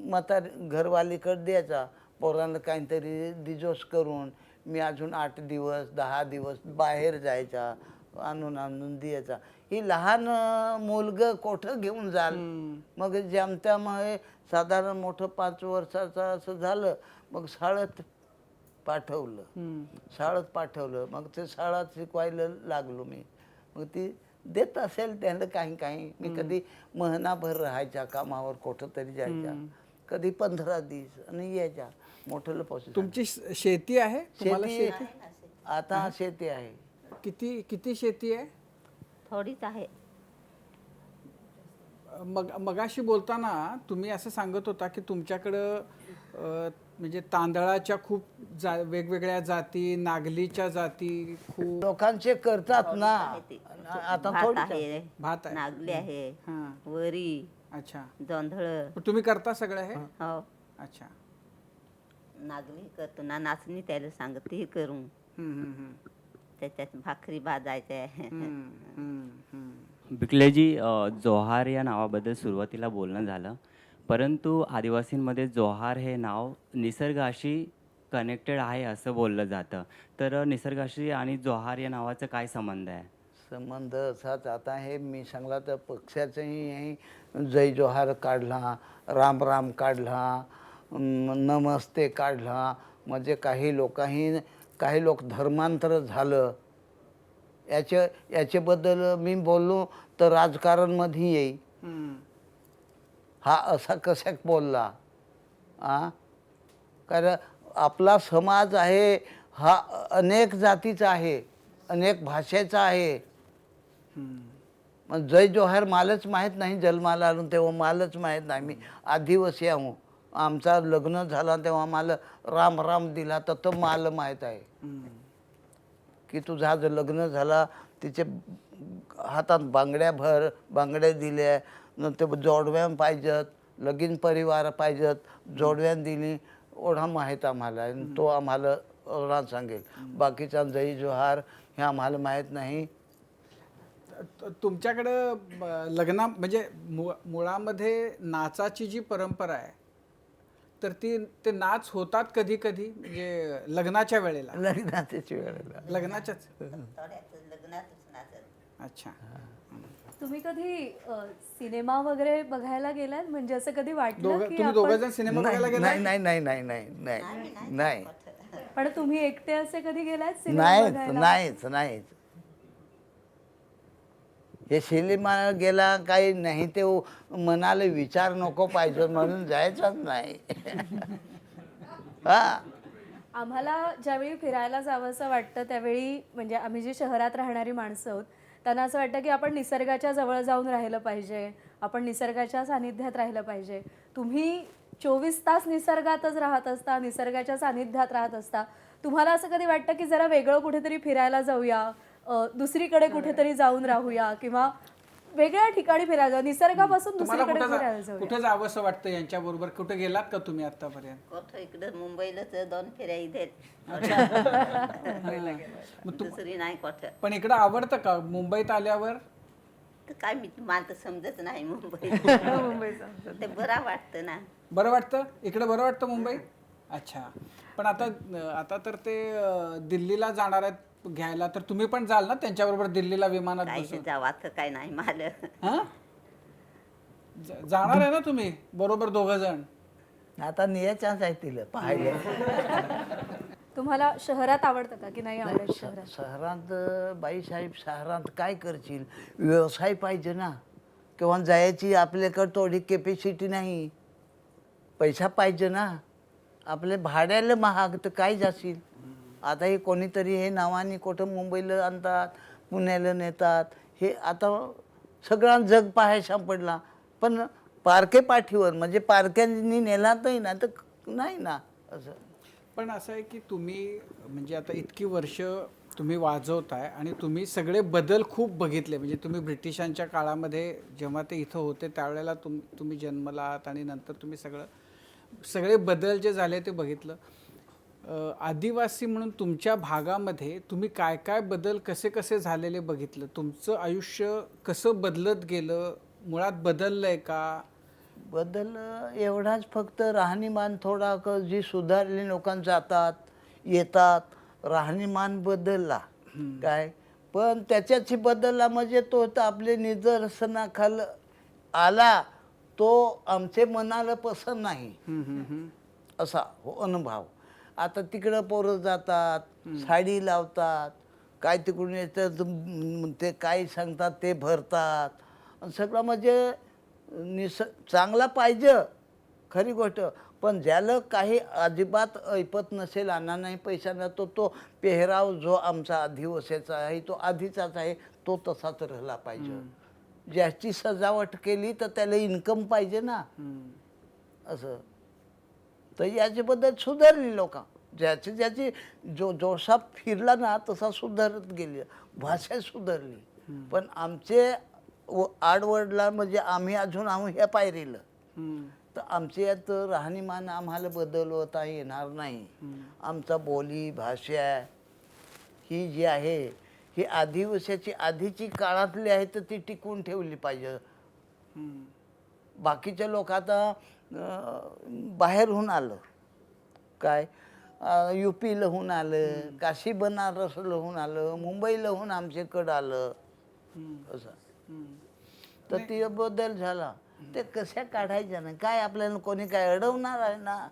म्हातार घरवालीकडे द्यायचा. पोरांना काहीतरी दिजोस करून मी अजून 8 दिवस 10 दिवस बाहेर जायचा, आणून द्यायचा. ही लहान मुलगं कोठं घेऊन जाल. मग जमत्यामुळे साधारण मोठं 5 वर्षाचं असं झालं. मग शाळेत पाठवलं. मग ते शाळेत शिकवायला लागलो मी. मग ती देत असेल त्यांना काही. मी कधी महिनाभर राहायच्या कामावर, कुठं तरी जायच्या, कधी 15 दिवस आणि यायच्या. मोठं पासून. तुमची शेती आहे? तुम्हाला शेती आता शेती आहे. किती शेती आहे? थोडीच आहे. मगाशी बोलताना तुम्ही असं सांगत होता की तुमच्याकडं म्हणजे तांदळाच्या खूप वेगवेगळ्या जाती, नागलीच्या जाती खूप लोकांचे करतात ना. आता भात थोडी आहे, भात आहे. नागली आहे, हां. वरी, अच्छा. जोंधळ. पण तुम्ही करता सगळं हे? हो, अच्छा. नागली करतो ना, नाचणी त्याला सांगते करून. त्याच्यात भाकरी भाजायच्या. बिकलेजी, जोहार या नावाबद्दल सुरुवातीला बोलणं झालं, परंतु आदिवासींमध्ये जोहार हे नाव निसर्गाशी कनेक्टेड आहे असं बोललं जातं. तर निसर्गाशी आणि जोहार या नावाचा काय संबंध आहे? संबंध असाच. आता हे मी सांगला तर पक्षाचंही जय जोहार काढला, राम राम काढला, नमस्ते काढला. म्हणजे काही लोक धर्मांतर झालं. याच्याबद्दल मी बोललो तर राजकारणमध्ये येईल. हा असा कसा बोलला? कारण आपला समाज आहे हा अनेक जातीचा आहे, अनेक भाषेचा आहे. मग जय जोहार मालच माहीत नाही. जन्माला आलो तेव्हा मालच माहीत नाही. मी आदिवासी आहो. आमचा लग्न झाला तेव्हा मला राम राम दिला तर तो माल माहीत आहे की तुझा जर लग्न झाला, तिचे हातात बांगड्या दिल्या, नंतर जोडव्या पाहिजेत, लगीन परिवार पाहिजेत, जोडव्या दिली, ओढा माहीत आम्हाला. आणि तो आम्हाला ओढा सांगेल. बाकीचा जय जोहार हे आम्हाला माहीत नाही. तुमच्याकडं लग्ना म्हणजे मुळामध्ये नाचाची जी परंपरा आहे, तर ते नाच होतात कधी कधी म्हणजे लग्नाच्या वेळेला? लग्नाच्याच वेळेला. लग्नाच्याच? लग्नातच नाचत. अच्छा. तुम्ही कधी सिनेमा वगैरे बघायला गेलात? म्हणजे असं कधी वाटलं की तुम्ही दोघं जण सिनेमा बघायला गेला? नाही. पण तुम्ही एकटे असे कधी गेलात सिनेमा बघायला? नाहीच. हे सिनेमा गेला काही नाही ते मनाला विचार नको पाहिजे म्हणून जायचंच नाही. हा आम्हाला ज्यावेळी फिरायला जावंसं वाटतं त्यावेळी म्हणजे आम्ही जी शहरात राहणारी माणसं आहोत त्यांना असं वाटतं की आपण निसर्गाच्या जवळ जाऊन राहिलं पाहिजे, आपण निसर्गाच्या सानिध्यात राहिलं पाहिजे. तुम्ही 24 तास निसर्गातच राहत असता, निसर्गाच्या सानिध्यात राहत असता. तुम्हाला असं कधी वाटतं की जरा वेगळं कुठेतरी फिरायला जाऊया, दुसरीकडे कुठेतरी जाऊन राहूया किंवा वेगळ्या ठिकाणी फिरायला जाऊ, निसर्गापासून तुम्हाला दुसरीकडे फिरायला जाऊया? कुठे जावंसं वाटतं यांच्या बरोबर? कुठे गेलात का तुम्ही आतापर्यंत? कुठं इकडं मुंबईलाच 2 फेऱ्या इथे दुसरी नाही कुठं. पण इकडं आवडतं का मुंबईत आल्यावर? तर काय मी मला तर समजत नाही मुंबई. मुंबईचा ते बरं वाटतं ना. बरं वाटतं इकडं? बरं वाटतं मुंबईत? अच्छा. पण आता आता तर ते दिल्लीला जाणार आहेत घ्यायला, तर तुम्ही पण जाल ना त्यांच्याबरोबर दिल्लीला विमानात काय बसून? जावाचं काय नाही मला. हा? जाणार आहे ना तुम्ही बरोबर 2 जण? आता न्यायचाच आहे तिला पाहायला. तुम्हाला शहरात आवडतं का की नाही आवडत शहरात? शहरात बाईसाहेब शहरात काय करशील? व्यवसाय पाहिजे ना, किंवा जायची आपल्याकडं थोडी कॅपॅसिटी नाही, पैसा पाहिजे ना. आपले भाड्याला महाग तर काय जाशील? आता हे कोणीतरी हे नावाने कुठं मुंबईला आणतात, पुण्याला नेतात, हे आता सगळा जग पाहायला सापडला. पण पारखे पाठीवर म्हणजे पारख्यांनी नेला नाही ना तर नाही ना असं. पण असं आहे की तुम्ही म्हणजे आता इतकी वर्ष तुम्ही वाजवताय आणि तुम्ही सगळे बदल खूप बघितले. म्हणजे तुम्ही ब्रिटिशांच्या काळामध्ये जेव्हा ते इथं होते त्यावेळेला तुम्ही जन्मला आहात आणि नंतर तुम्ही सगळे बदल जे झाले ते बघितलं. आदिवासी म्हणून तुमच्या भागामध्ये तुम्ही काय काय बदल कसे कसे झालेले बघितलं? तुमचं आयुष्य कसं बदलत गेलं? मुळात बदललंय का? बदल एवढाच फक्त राहणीमान थोडा जी सुधारली लोकांना जातात येतात, राहणीमान बदलला काय. पण त्याच्याची बदलला म्हणजे तो तर आपले निदर्शनाखाल आला, तो आमचे मनाला पसंत नाही असा हो अनुभव. आता तिकडं पोरं जातात, साडी लावतात, काय तिकडून येतं ते काय सांगतात ते भरतात, आणि सगळं म्हणजे चांगला पाहिजे खरी गोष्ट. पण ज्याला काही अजिबात ऐपत नसेल, आणा नाही पैशांना, तो पेहराव जो आमचा आदिवासीचा आहे तो आधीचाच आहे, तो तसाच राहिला पाहिजे. ज्याची सजावट केली तर त्याला इन्कम पाहिजे ना असं. तर याच्याबद्दल सुधारली लोक, ज्याची जोशा फिरला ना तसा सुधारत गेली, भाषा सुधारली. पण आमचे आडवडला म्हणजे आम्ही अजून ह्या पायरीला, तर आमच्या यात राहणीमान आम्हाला बदलवता येणार नाही. आमचा बोली भाषा ही जी आहे ही आदिवासीची आधीची काळातली आहे, तर ती टिकवून ठेवली पाहिजे. बाकीचे लोक आता बाहेरहून आलं, काय UP लहून आलं, काशी बनारस लहून आलं, मुंबई लहून आमच्याकडं आलं असं. तर ते बदल झाला. ते कशा काढायच्या ना काय, आपल्याला कोणी काय अडवणार आहे ना.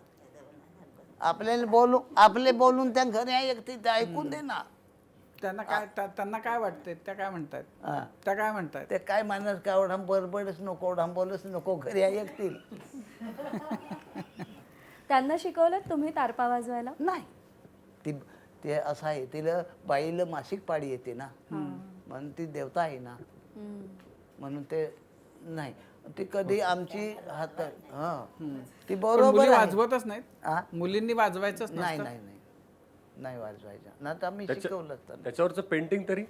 आपले बोलून त्या घरी ऐकते ते ऐकून दे ना. त्यांना काय वाटतंय? त्या काय म्हणतात? त्या काय म्हणतात? ते काय माणूस का ओढाम बडबडच नको, ओढाम बोलच नको, घरी ऐकतील. त्यांना शिकवलं तुम्ही तारपा वाजवायला? नाही, ते असं आहे, तिला बाईला मासिक पाळी येते ना, म्हणून ती देवता आहे ना, म्हणून ते नाही. ती कधी आमची हात ती पण बरोबर मुली आहे. वाजवतच नाहीत? मुलींनी वाजवायचंच नाही नसतं? नाही नाही नाही वाजवायच्या ना, तर आम्ही शिकवलं असतं. त्याच्यावरचं पेंटिंग तरी?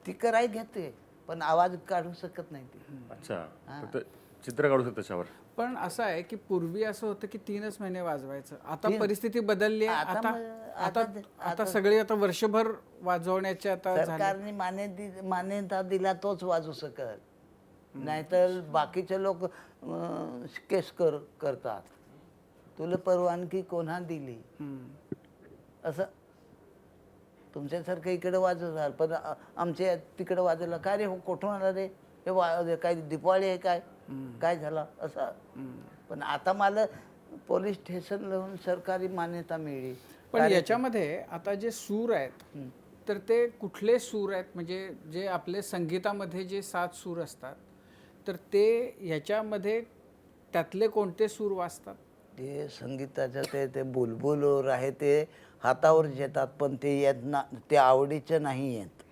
ती कराय घेते पण आवाज काढू शकत नाही ती. अच्छा, फक्त चित्र काढू शकतो त्याच्यावर. पण असं आहे की पूर्वी असं होतं की 3च महिने वाजवायचं. आता परिस्थिती बदलली आहे. आता सगळे आता वर्षभर वाजवण्याचे आता झाले. सरकारने मान्यता दिला तोच वाजू शकत, नाहीतर बाकीचे लोक केस करतात. तुला परवानगी कोणा दिली असं. तुमच्यासारखं इकडे वाजवणार, पण आमच्या तिकडे वाजवलं काय रे, कुठून आला रे, हे काय दिपावली आहे काय, काय झालं असं. पण आता मला पोलीस स्टेशन लावून सरकारी मान्यता मिळली. पण याच्यामध्ये आता जे सूर आहेत तर ते कुठले सूर आहेत, म्हणजे जे आपले संगीतामध्ये जे 7 सूर असतात तर ते ह्याच्यामध्ये त्यातले कोणते सूर वाजतात? ते संगीताचं ते बुलबुलवर आहे, ते हातावर येतात, पण ते येत ना, ते आवडीचं नाही येत,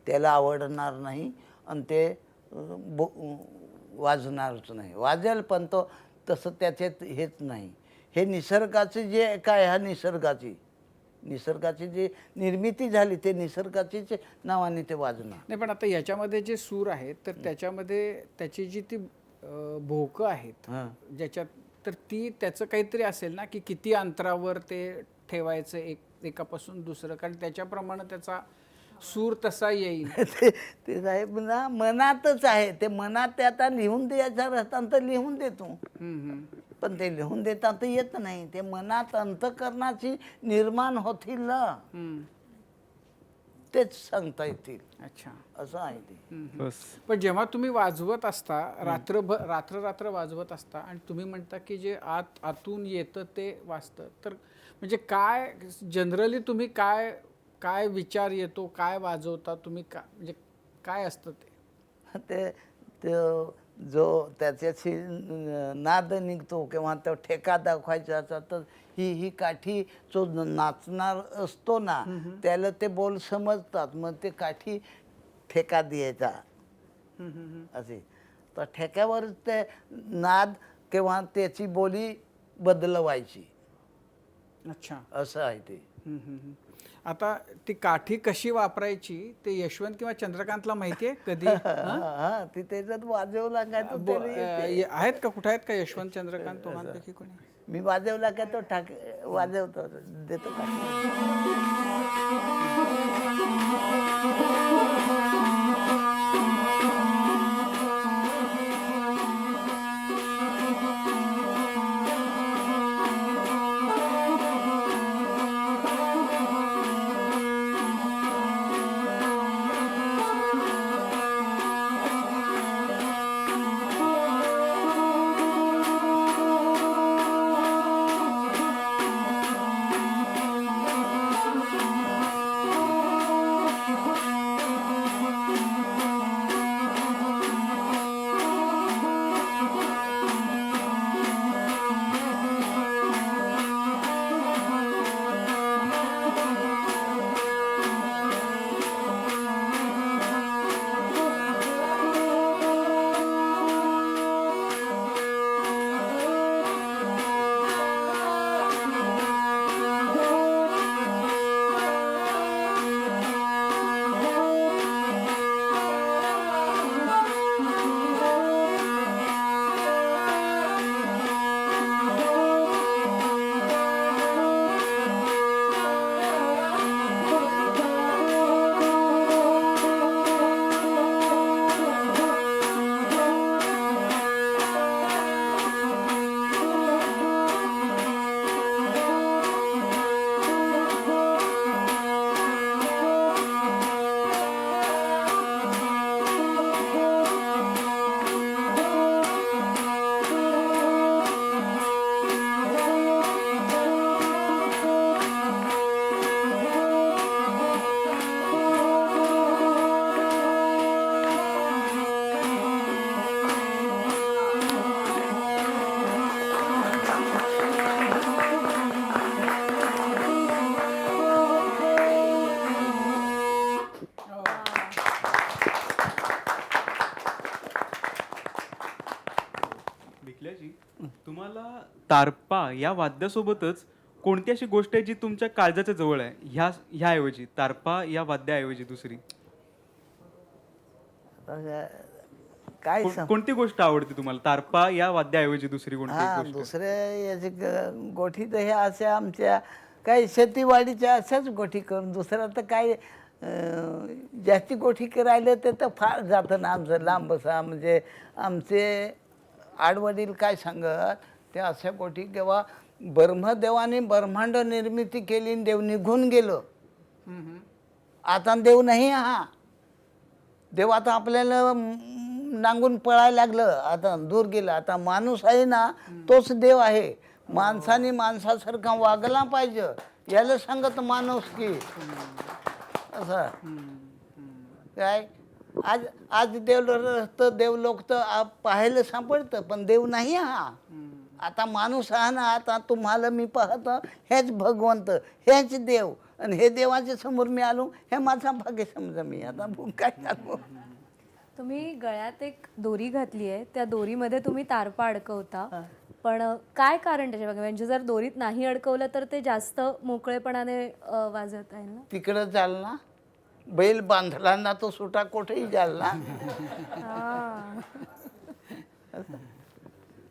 त्याला आवडणार नाही आणि ते वाजणारच नाही. वाजेल पण तो तसं त्याच्यात हेच नाही. हे निसर्गाचं जे काय, हा निसर्गाची जी निर्मिती झाली ते निसर्गाचीच नावाने ते वाजणार. नाही, पण आता याच्यामध्ये जे सूर आहेत तर त्याच्यामध्ये त्याची जी ती भोकं आहेत ज्याच्यात, तर ती त्याचं काहीतरी असेल ना, की किती अंतरावर ते ठेवायचं एकापासून दुसरं, कारण त्याच्याप्रमाणे त्याचा सूर तसा येईल. ते साहेब ना मनातच आहे, ते मनात ते आता लिहून द्यायचं असताना तर लिहून देतो, पण ते लिहून देता तर येत नाही. ते मनात अंतःकरणाची निर्माण होतील ना, तेच सांगता येतील. अच्छा, असं आहे ते. पण जेव्हा तुम्ही वाजवत असता, रात्र वाजवत असता आणि तुम्ही म्हणता की जे आतून येतं ते वाजतं, तर म्हणजे काय जनरली तुम्ही काय विचार येतो, काय वाजवता तुम्ही, म्हणजे काय असतं ते? ते जो त्याच्याशी नाद निघतो किंवा तो ठेका दाखवायचा असता, तर ही काठी जो नाचणार असतो ना त्याला ते बोल समजतात, मग ते काठी ठेका द्यायचा असे, तर ठेक्यावर ते नाद किंवा त्याची बोली बदलवायची. अच्छा, असं आहे ते. आता ती काठी कशी वापरायची ते यशवंत किंवा चंद्रकांतला माहिती आहे कधी? हा, ती त्याच्यात वाजवला काय तो त्याला येते. आहेत का, कुठे आहेत का यशवंत चंद्रकांत दोघांपैकी कोणी? मी वाजवला का तो वाजवतो, देतो का. भिकल्याजी, तुम्हाला तारपा या वाद्यासोबतच कोणती अशी गोष्ट आहे जी तुमच्या काळजाच्या जवळ आहे, ह्याऐवजी तारपा या वाद्याऐवजी दुसरी काय कोणती गोष्ट आवडते तुम्हाला? तारपा या वाद्याऐवजी दुसरी कोणती हा, गोष्ट? दुसऱ्या याची गोठी तर ह्या अशा आमच्या काही शेतीवाडीच्या अशाच गोठी करून, दुसरं तर काय जास्ती गोठी करायला ते तर फार जातं ना आमचं लांब असा. म्हणजे आमचे आडवडील काय सांगत, ते अशा गोठी केव्हा ब्रह्मदेवाने ब्रह्मांड निर्मिती केली, देव निघून गेलो, आता देव नाही. हा देव आता आपल्याला नांगून पळायला लागलं, आता दूर गेला. आता माणूस आहे ना, तोच देव आहे. माणसाने माणसासारखा वागला पाहिजे, याला सांगत माणूस की असं काय आज आज देवलोक तर पाहायला सापडतं, पण देव नाही हा. आता माणूस हा ना. आता तुम्हाला मी पाहतो हेच भगवंत, हेच देव, आणि हे देवाच्या समोर मी आलो, हे माझा भाग्य समजा. मी आता काय सांगू. तुम्ही गळ्यात एक दोरी घातली आहे, त्या दोरीमध्ये तुम्ही तारपा अडकवता, पण काय कारण त्याच्या मागे? म्हणजे जर दोरीत नाही अडकवलं तर ते जास्त मोकळेपणाने वाजत आहे ना? तिकडं जाल ना, बैल बांधला ना तो सुटा कुठेही जाल ना.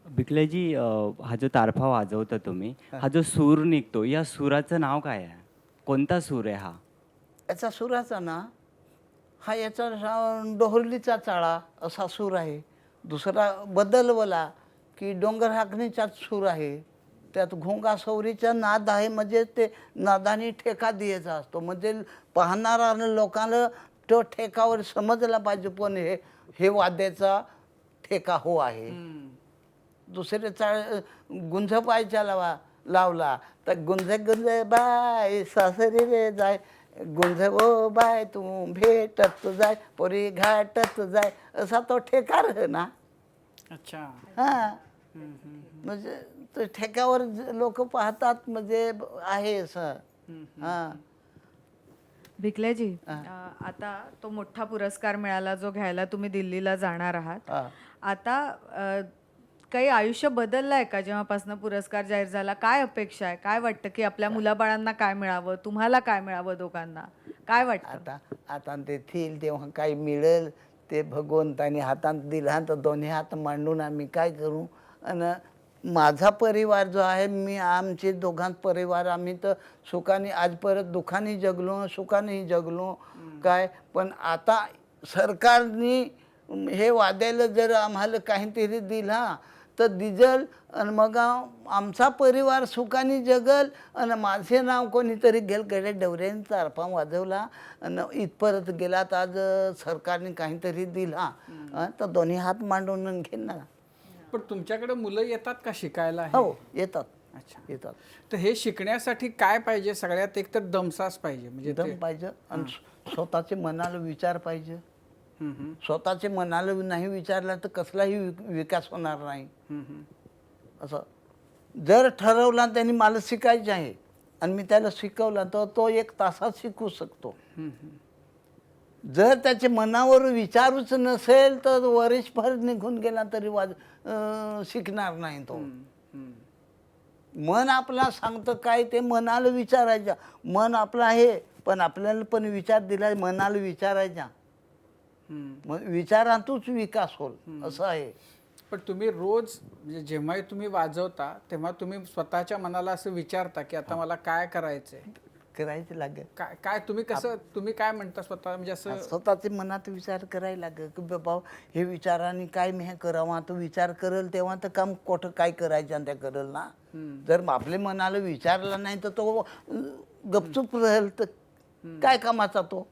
बिकलेजी, हा जो तारफा वाजवता तुम्ही, हा जो सूर निघतो, या सुराचं नाव काय आहे? कोणता सूर आहे हा? याचा सुराचा ना, हा याचा डोहरलीचा चाळा असा सूर आहे. दुसरा बदलवला की डोंगर हाकणीचाच सूर आहे. त्यात घोंगा सवरीचा नाद आहे, म्हणजे ते नादाने ठेका द्यायचा असतो, म्हणजे पाहणारा लोकांना तो ठेकावर समजला पाहिजे, पण हे वाद्याचा ठेका हो आहे. दुसरे गुंज पायच्या लावला तर गुंज गुंज बाय सासरी रे जाय, गुंज ओ बाय तू भेटत जाय, पोरी घाटत जाय, असा तो ठेका रह ना. अच्छा. हा, म्हणजे तो ठेक्यावर लोक पाहतात, म्हणजे आहे असं. हा. भिकलेजी, आता तो मोठा पुरस्कार मिळाला जो घ्यायला तुम्ही दिल्लीला जाणार आहात. हा. आता काही आयुष्य बदललं आहे का जेव्हापासून पुरस्कार जाहीर झाला? काय अपेक्षा आहे? काय वाटतं की आपल्या मुलाबाळांना काय मिळावं, तुम्हाला काय मिळावं, दोघांना काय वाटतं? आता ते येईल तेव्हा काय मिळेल ते भगवंताने हातात दिला, तर दोन्ही हात मांडून आम्ही काय करू. आणि माझा परिवार जो आहे, मी आमचे दोघांत परिवार, आम्ही तर सुखाने आज परत दुःखाने जगलो, सुखानेही जगलो काय. पण आता सरकारने हे वाद्याला जर आम्हाला काहीतरी दिला तर दिजल, आणि मग आमचा परिवार सुखाने जगल, आणि माझे नाव कोणीतरी गेल कडे डवऱ्याने तारपा वाजवला आणि इथपर्यंत गेला, तर आज सरकारने काहीतरी दिला तर दोन्ही हात मांडून घेणार. पण तुमच्याकडे मुलं येतात का शिकायला? हो, येतात. अच्छा. येतात. तर हे शिकण्यासाठी काय पाहिजे? सगळ्यात एक तर दमसास पाहिजे, म्हणजे दम पाहिजे, आणि स्वतःचे मनाला विचार पाहिजे. हम्म, स्वतःचे मनाला नाही विचारला तर कसलाही विकास होणार नाही. असं जर ठरवला त्यांनी मला शिकायचे आहे आणि मी त्याला शिकवला, तर तो 1 तासात शिकू शकतो. जर त्याच्या मनावर विचारूच नसेल तर वर्षभर निघून गेला तरी शिकणार नाही तो. मन आपला सांगतं काय ते मनाला विचारायचं. मन आपलं आहे, पण आपल्याला पण विचार दिला मनाला विचारायचा. मग विचारातूच विकास होईल, असं आहे. पण तुम्ही रोज म्हणजे जेव्हाही तुम्ही वाजवता तेव्हा तुम्ही स्वतःच्या मनाला असं विचारता की आता मला काय करायचंय, करायचं लागेल. काय काय तुम्ही कसं, तुम्ही काय म्हणता स्वतः, म्हणजे असं स्वतःचे मनात विचार करायला लागेल की बाबा हे विचाराने काय मी हे करावा. तो विचार करेल तेव्हा तर काम कुठं काय करायचं आणि त्या करेल ना. जर आपल्या मनाला विचारला नाही तर तो गपचूप राहील, तर काय कामाचा तो.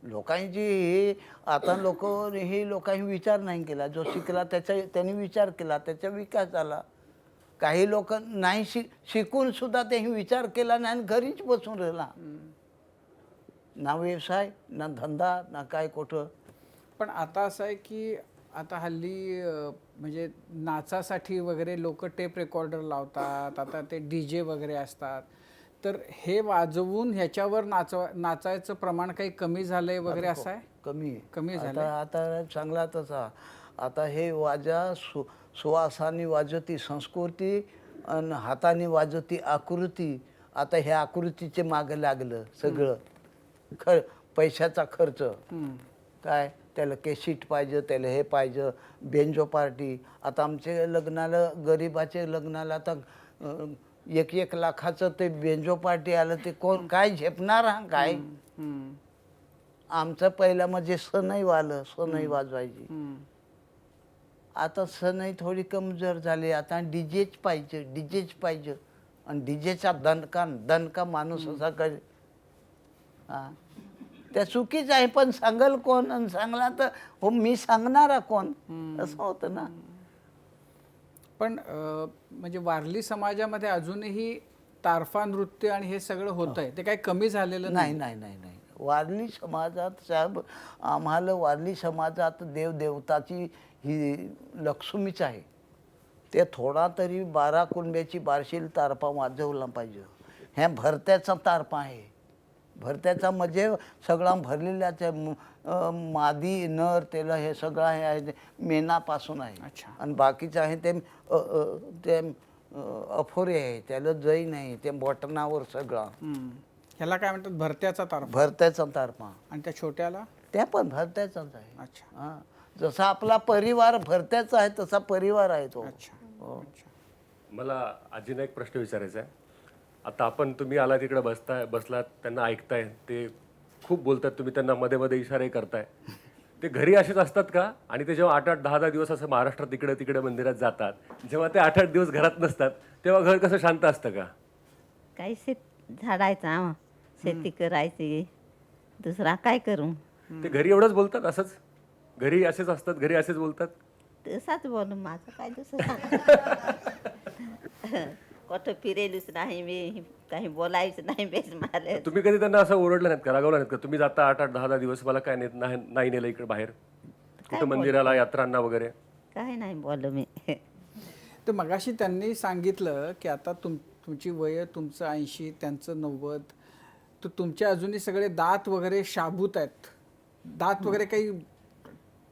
लोकांची हे आता लोकांनी विचार नाही केला. जो शिकला त्यांनी विचार केला, त्याचा विकास झाला. काही लोक नाही शिकून सुद्धा त्यांनी विचार केला नाही आणि घरीच बसून राहिला. ना व्यवसाय, ना धंदा, ना काय कुठं. पण आता असं आहे की आता हल्ली म्हणजे नाचासाठी वगैरे लोक टेप रेकॉर्डर लावतात, आता ते DJ वगैरे असतात. तर हे वाजवून ह्याच्यावर नाचायचं प्रमाण काही कमी झालंय वगैरे असं आहे? कमी झालं. आता चांगला तसा. आता हे वाजा सुवासाने वाजवती संस्कृती आणि हाताने वाजवती आकृती. आता ह्या आकृतीचे मागं लागलं सगळं. पैशाचा खर्च काय, त्याला केशीट पाहिजे, त्याला हे पाहिजे, बेंजो पार्टी. आता आमच्या लग्नाला, गरिबाचे लग्नाला आता 1 लाखाचं ते बेंजो पार्टी आलं, ते कोण काय झेपणार हा काय. आमचं पहिलं म्हणजे सनई वाजवायची. आता सनई थोडी कमजोर झाली. आता डीजेच पाहिजे आणि डीजेचा दणका माणूस असा करे. हा, त्या चुकीच आहे, पण सांगल कोण, आणि सांगला तर हो मी सांगणारा कोण, असं होतं ना. पण म्हणजे वारली समाजामध्ये अजूनही तारफा नृत्य आणि हे सगळं होतंय ते काही कमी झालेलं नाही नाही नाही नाही वारली समाजात साहेब आम्हाला वारली समाजात देवदेवताची ही लक्ष्मीच आहे. ते थोडा तरी 12 कुंब्याची बारशील तारपा वाजवला पाहिजे. ह्या भरत्याचा तारपा आहे. भरत्याचा म्हणजे सगळा भरलेल्याच मादी नर त्याला हे सगळं हे आहे मेनापासून आहे. अच्छा. आणि बाकीचं आहे ते अफोरे आहे त्याला जई नाही ते बटनावर सगळं ह्याला काय म्हणतात भरत्याचा तारफा भरत्याचा तारपा. आणि त्या छोट्याला त्या पण भरत्याचाच आहे. अच्छा हा जसा आपला परिवार भरत्याचा आहे तसा परिवार आहे तो. अच्छा अच्छा. मला आजीना एक प्रश्न विचारायचा आहे. आता तुम्ही आला तिकडे बसलात त्यांना ऐकताय, ते खूप बोलतात, तुम्ही त्यांना मध्ये मध्ये इशारे करताय. ते घरी असेच असतात का? आणि ते जेव्हा 8-8, 10-10 दिवस असं महाराष्ट्रात इकडे तिकडे मंदिरात जातात, जेव्हा ते 8-8 दिवस घरात नसतात तेव्हा घर कसं शांत असतं का? काही झाडायचा शेती करायची, दुसरा काय करू? ते घरी एवढंच बोलतात असंच? घरी असेच असतात, घरी असेच बोलतात? तसाच बोलू, माझं काय दुसरं कुठं फिरेलच नाही मी, काही बोलायचं नाही बेस मला. तुम्ही कधी त्यांना असं ओरडलं नाहीत का, रागवलं नाहीत का? तुम्ही जाता 8-8, 10-10 दिवस, मला काय नाही नेलं इकडे बाहेर कुठं मंदिराला, यात्रांना वगैरे? काय नाही बोलू मी. तर मगाशी त्यांनी सांगितलं की आता तुमची वय तुमचं 80 त्यांचं 90, तर तुमचे अजूनही सगळे दात वगैरे शाबूत आहेत. दात वगैरे काही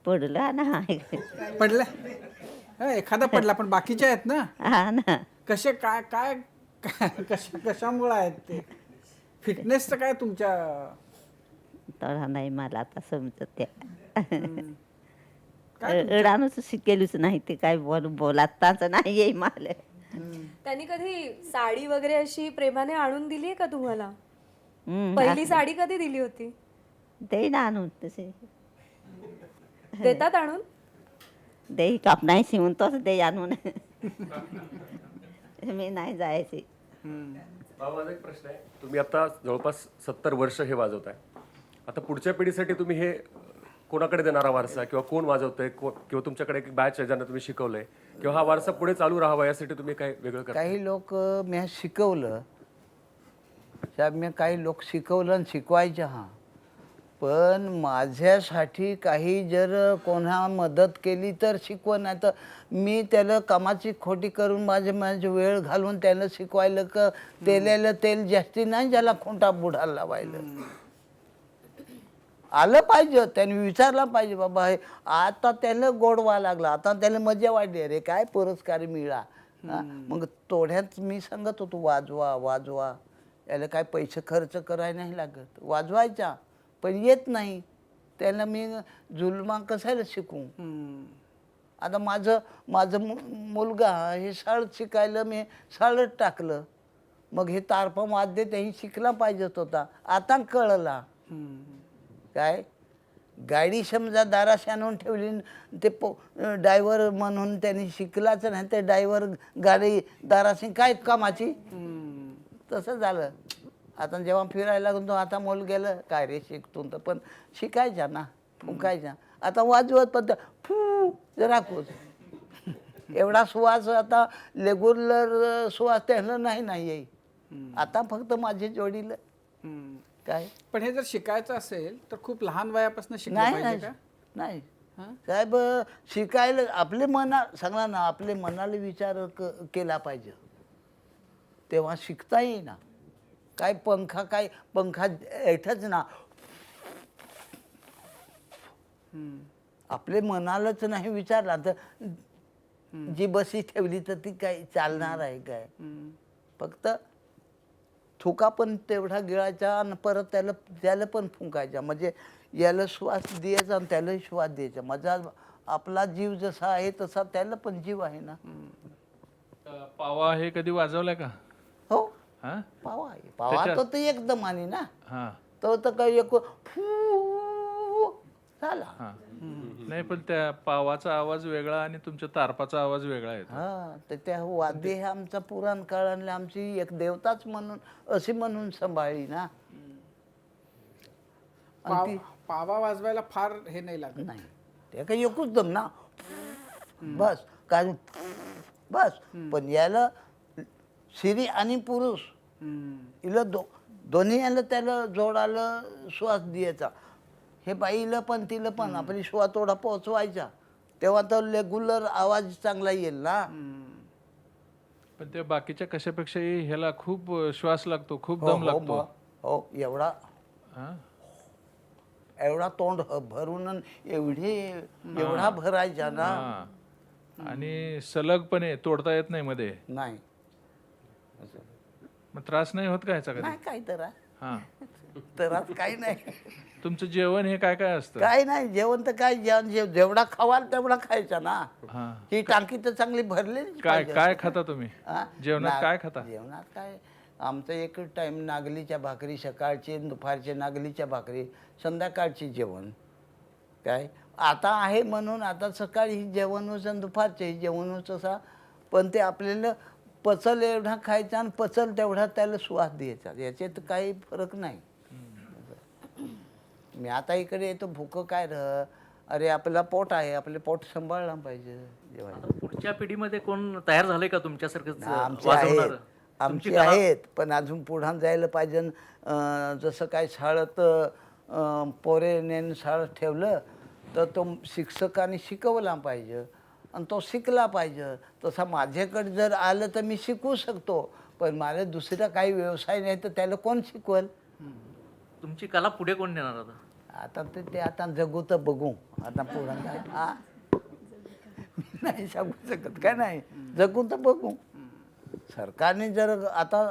पडला ना. पडले? एखादा पडला पण बाकीचे आहेत ना. हा ना. कसे काय काय कशामुळे आहेत ते? फिटनेसचं काय तुमच्या? तळा नाही मला आता समजत त्या. अडानच शिकेलच नाही ते काय बोलाताच नाही येई मला. त्यांनी कधी साडी वगैरे अशी प्रेमाने आणून दिली आहे का तुम्हाला? हम्म, पहिली साडी कधी दिली होती? दे ना आणून तसे. देतात आणून? दे काप नाही शिवून तोच दे आणून. मी नाही जायचे. माझा एक प्रश्न आहे. तुम्ही आता जवळपास 70 वर्ष हे वाजवताय. आता पुढच्या पिढीसाठी तुम्ही हे कोणाकडे देणारा वारसा, किंवा कोण वाजवतंय, किंवा तुमच्याकडे एक बॅच आहे ज्यांना तुम्ही शिकवलंय, किंवा हा वारसा पुढे चालू राहावा यासाठी तुम्ही काय वेगळं करता? काही लोक मी शिकवलं साहेब, मी काही लोक शिकवलं आणि शिकवायचे. हा पण माझ्यासाठी काही जर कोणा मदत केली तर शिकवण, नाही तर मी त्याला कामाची खोटी करून माझे वेळ घालून त्याला शिकवायला का तेलाला तेल जास्ती नाही ज्याला खोंटा बुडाला लावायला. आलं पाहिजे, त्याने विचारला पाहिजे बाबा हे आता त्याला गोडवा लागला, आता त्याला मजा वाटली, अरे काय पुरस्कार मिळा. मग थोड्यात मी सांगत होतो वाजवा वाजवा, याला काय पैसे खर्च करायला नाही लागत, वाजवायचा. पण येत नाही त्याला मी जुलमा कशाला शिकू. आता माझं मुलगा हे शाळेत शिकायला मी शाळेत टाकलं, मग हे तारपा वाद्य त्याही शिकला पाहिजेत होता. आता कळला काय गाडी समजा दाराशी आणून ठेवली, ते ड्रायव्हर म्हणून त्यांनी शिकलाच नाही, ते ड्रायव्हर गाडी दाराशी काय कामाची. तसं झालं. आता जेव्हा फिरायला लागतो, आता मूल गेलं काय रे शिकतो, तर पण शिकायचा ना, फुंकायचा. आता वाजवत पण फू जरा खुश एवढा सुवास आता रेग्युलर सुवास त्याला नाही येई. आता फक्त माझे जोडीला काय. पण हे जर शिकायचं असेल तर खूप लहान वयापासून शिकलं नाही पाहिजे नाही का? नाही साहेब, शिकायला आपले सांगा ना, आपले मनाला विचार केला पाहिजे तेव्हा शिकता येईना. काय पंखा ऐठच ना, आपले मनालाच नाही विचारला तर जी बसी ठेवली तर ती काय चालणार आहे काय. फक्त थुका पण तेवढा गिळायचा आणि परत त्याला पण फुंकायचा, म्हणजे याला श्वास द्यायचा आणि त्यालाही श्वास द्यायचा. माझा आपला जीव जसा आहे तसा त्याला पण जीव आहे ना. पावा हे कधी वाजवलाय का? हो हा पावा आहे. पावा तर एकदम आणि ना, हा तो तर काही एक फू झाला. हा नाही, पण त्या पावाचा आवाज वेगळा आणि तुमच्या तारपाचा आवाज वेगळा आहे. हा तर त्या वाद्य हे आमचा पुराण काळातली आमची एक देवताच म्हणून अशी म्हणून सांभाळली ना. पावा वाजवायला फार हे नाही लागत. नाही ते काही एकूच दम ना, बस काय बस. पण याला स्त्री आणि पुरुष हिला दोन्ही याला त्याला जोडाला श्वास द्यायचा. हे बाईला पण तिला पण आपली श्वास थोडा पोचवायचा, तेव्हा तर रेग्युलर आवाज चांगला येईल ना. पण ते बाकीच्या कशापेक्षाही ह्याला खूप श्वास लागतो, खूप हो दम हो लागतो. मग. हो एवढा हा? एवढा तोंड भरून आणि एवढा भरायचा ना. हा. आणि सलगपणे तोडता येत नाही मध्ये. नाही मग त्रास नाही होत का ह्याचा कधी? नाही काय तर हा. त्रास काही नाही. तुमचं जेवण हे काय काय असतं? काय नाही जेवण तर काय जेवढा खावाल तेवढा खायचा ना. हा. ही टाकी तर चांगली भरलेलीच काय पाहिजे. काय खाता तुम्ही? हा? जेवणात काय खाता? जेवणात काय आमचं एक टाइम नागलीच्या भाकरी, सकाळची दुपारची नागलीच्या भाकरी, संध्याकाळची जेवण. काय आता आहे म्हणून आता सकाळी जेवणच आणि दुपारचे जेवणच असा, पण ते आपल्याला पचल एवढा खायचा आणि पचल तेवढा त्याला श्वास द्यायचा, याच्यात काही फरक नाही. मी आता इकडे येतो भूक काय अरे आपला पोट आहे, आपले पोट सांभाळलं पाहिजे जेवायला. पुढच्या पिढीमध्ये कोण तयार झालंय का तुमच्यासारखंच आमचे वाजवणारं? आहेत, आमचे आहेत, पण अजून पुढे जायला पाहिजे. जसं काय शाळेत पोरे नेन शाळेत ठेवलं तर तो शिक्षकाने शिकवला पाहिजे आणि तो शिकला पाहिजे. तसा माझ्याकडे जर आलं तर मी शिकवू शकतो, पण मला दुसरा काही व्यवसाय नाही तर त्याला कोण शिकवल? तुमची कला पुढे कोण नेणार आता? आता ते आता जगू तर बघू. आता पुढं काय मी नाही सांगू शकत, काय नाही, जगू तर बघू. सरकारने जर आता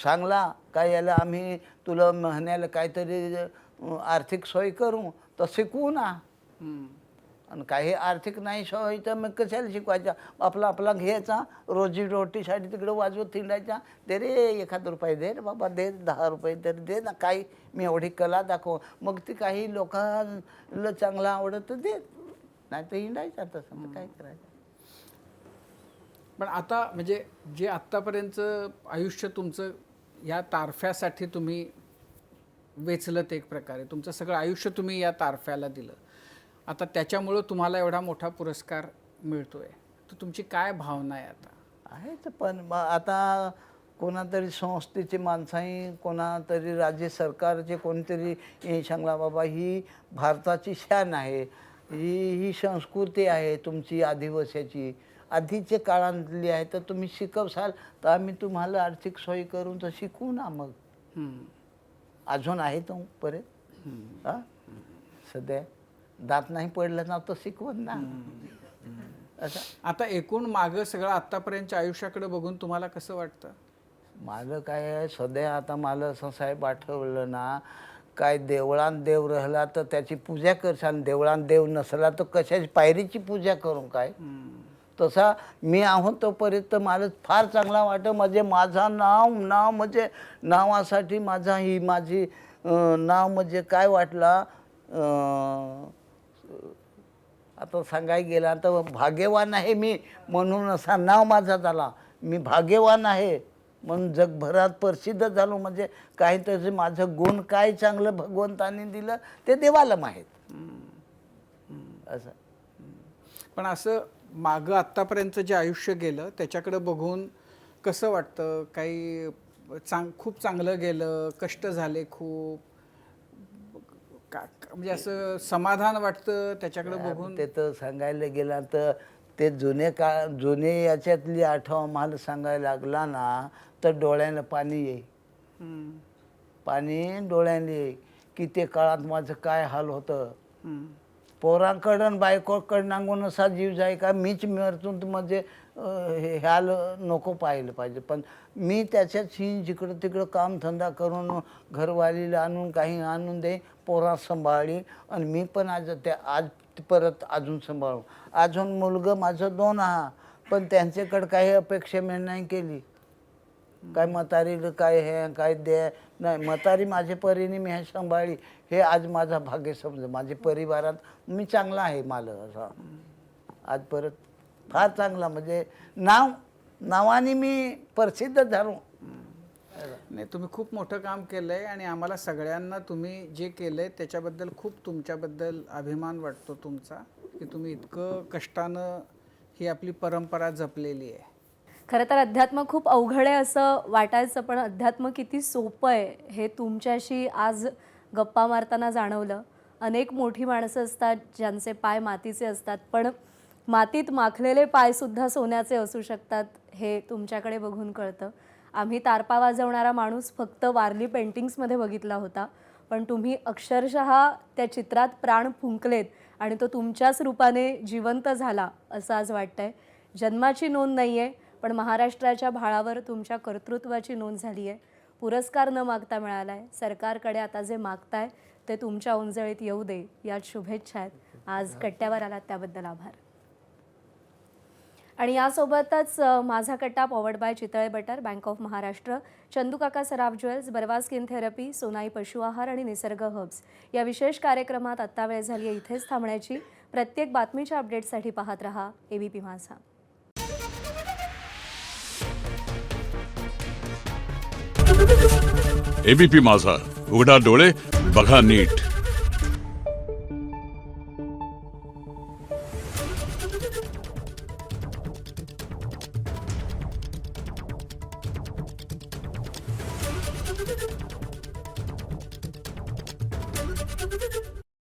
सांगला काय याला आम्ही तुला महिन्याला काहीतरी आर्थिक सोय करू तर शिकवू ना. आणि काही आर्थिक नाही सोय तर मग कशाला शिकवायचा? आपला आपला घ्यायचा, रोजीरोटीसाठी तिकडं वाजवत थिंडायचा. दे रे 1,000 रुपये दे रे बाबा, दे 10 रुपये तरी दे ना, काही मी एवढी कला दाखव. मग ती काही लोकांना चांगलं आवडत तर दे, नाही तर हिंडायचं तसं. मग काय करायचं? पण आता म्हणजे जे आत्तापर्यंतचं आयुष्य तुमचं या तारफ्यासाठी तुम्ही वेचलं, एक प्रकारे तुमचं सगळं आयुष्य तुम्ही या तारफ्याला दिलं. आता त्याच्यामुळं तुम्हाला एवढा मोठा पुरस्कार मिळतोय, तर तुमची काय भावना आहे आता? आहेच, पण मग आता कोणातरी संस्थेची माणसाही, कोणातरी राज्य सरकारचे कोणतरी हे सांगला बाबा ही भारताची शान आहे, ही संस्कृती आहे तुमची आदिवासीची, आधीच्या काळातली आहे, तर तुम्ही शिकवसाल तर आम्ही तुम्हाला आर्थिक सोयी करून तर शिकवू ना. मग अजून आहे तो परत. हा सध्या दात नाही पडलं ना तर शिकवण ना. असं आता एकूण मागं सगळं आत्तापर्यंतच्या आयुष्याकडे बघून तुम्हाला कसं वाटतं? माझं काय आहे सध्या आता मला असं साहेब आठवलं ना, काय देवळात देव राहिला तर त्याची पूजा करशाल, देवळात देव नसला तर कशाची पायरीची पूजा करू काय. तसा मी आहोत तोपर्यंत मला फार चांगला वाटतं. म्हणजे माझा नाव म्हणजे नावासाठी माझा ही माझी नाव म्हणजे काय वाटला, आता सांगायला गेला तर भाग्यवान आहे मी म्हणून असा नाव माझा झाला. मी भाग्यवान आहे म्हणून जगभरात प्रसिद्ध झालो. म्हणजे काहीतरी माझं गुण काय चांगलं भगवंताने दिलं ते देवाला माहीत. असं पण असं मागं आत्तापर्यंत जे आयुष्य गेलं त्याच्याकडे बघून कसं वाटतं? काही खूप चांगलं गेलं, कष्ट झाले खूप, म्हणजे असं समाधान वाटतं त्याच्याकडे बघून? ते तर सांगायला गेला तर ते जुने याच्यातली आठवण मला सांगायला लागला ना तर डोळ्यानं पाणी येईल, पाणी डोळ्याने येईल की ते काळात माझं काय हाल होतं. पोरांकडं बायकोकडं नांगून असा जीव जाय का मीच मरतून म्हणजे ह्याल नको पाहिलं पाहिजे. पण मी त्याच्यात जिकडं तिकडं कामधंदा करून घरवालीला आणून काही आणून दे, पोरा सांभाळली आणि मी पण आज परत अजून सांभाळू. अजून मुलगं माझं 2 हा, पण त्यांच्याकडं काही अपेक्षा मी नाही केली. काय म्हातारीला काय हे काय दे नाही, म्हातारी माझ्या परीने मी हे सांभाळली. हे आज माझा भाग्य समजा. माझ्या परिवारात मी चांगला आहे मला असा आज परत फार चांगला. म्हणजे नावाने मी प्रसिद्ध झालो. नाही, तुम्ही खूप मोठं काम केलं आहे आणि आम्हाला सगळ्यांना तुम्ही जे केलं आहे त्याच्याबद्दल खूप तुमच्याबद्दल अभिमान वाटतो तुमचा, की तुम्ही इतकं कष्टानं ही आपली परंपरा जपलेली आहे. खरं तर अध्यात्म खूप अवघड आहे असं वाटायचं, पण अध्यात्म किती सोपं आहे हे तुमच्याशी आज गप्पा मारताना जाणवलं. अनेक मोठी माणसं असतात ज्यांचे पाय मातीचे असतात, पण मातीत माखलेले पायसुद्धा सोन्याचे असू शकतात हे तुमच्याकडे बघून कळतं. आम्ही तारपा वाजवणारा माणूस फक्त वारली पेंटिंग्समध्ये बघितला होता, पण तुम्ही अक्षरशः त्या चित्रात प्राण फुंकलेत आणि तो तुमच्याच रूपाने जिवंत झाला असं आज वाटतंय. जन्माची नोंद नाही आहे, पण महाराष्ट्राच्या भाळावर तुमच्या कर्तृत्वाची नोंद झाली आहे. पुरस्कार न मागता मिळाला आहे. सरकारकडे आता जे मागताय ते तुमच्या ओंजळीत येऊ दे यात शुभेच्छा आहेत. आज कट्ट्यावर आलात त्याबद्दल आभार. आणि यासोबतच माझा कट्टा powered by Chitale butter, bank of Maharashtra, चंदूकाका Saraf jewels, बरवा स्किन थेरपी, सोनाई पशु आहार आणि निसर्ग हर्ब्स या विशेष कार्यक्रमात आत्ता वेळ झाली आहे इथेच थांबण्याची. प्रत्येक बातमीच्या अपडेटसाठी पाहत रहा ABP माझा. ABP माझा, उघडा डोळे बघा नीट.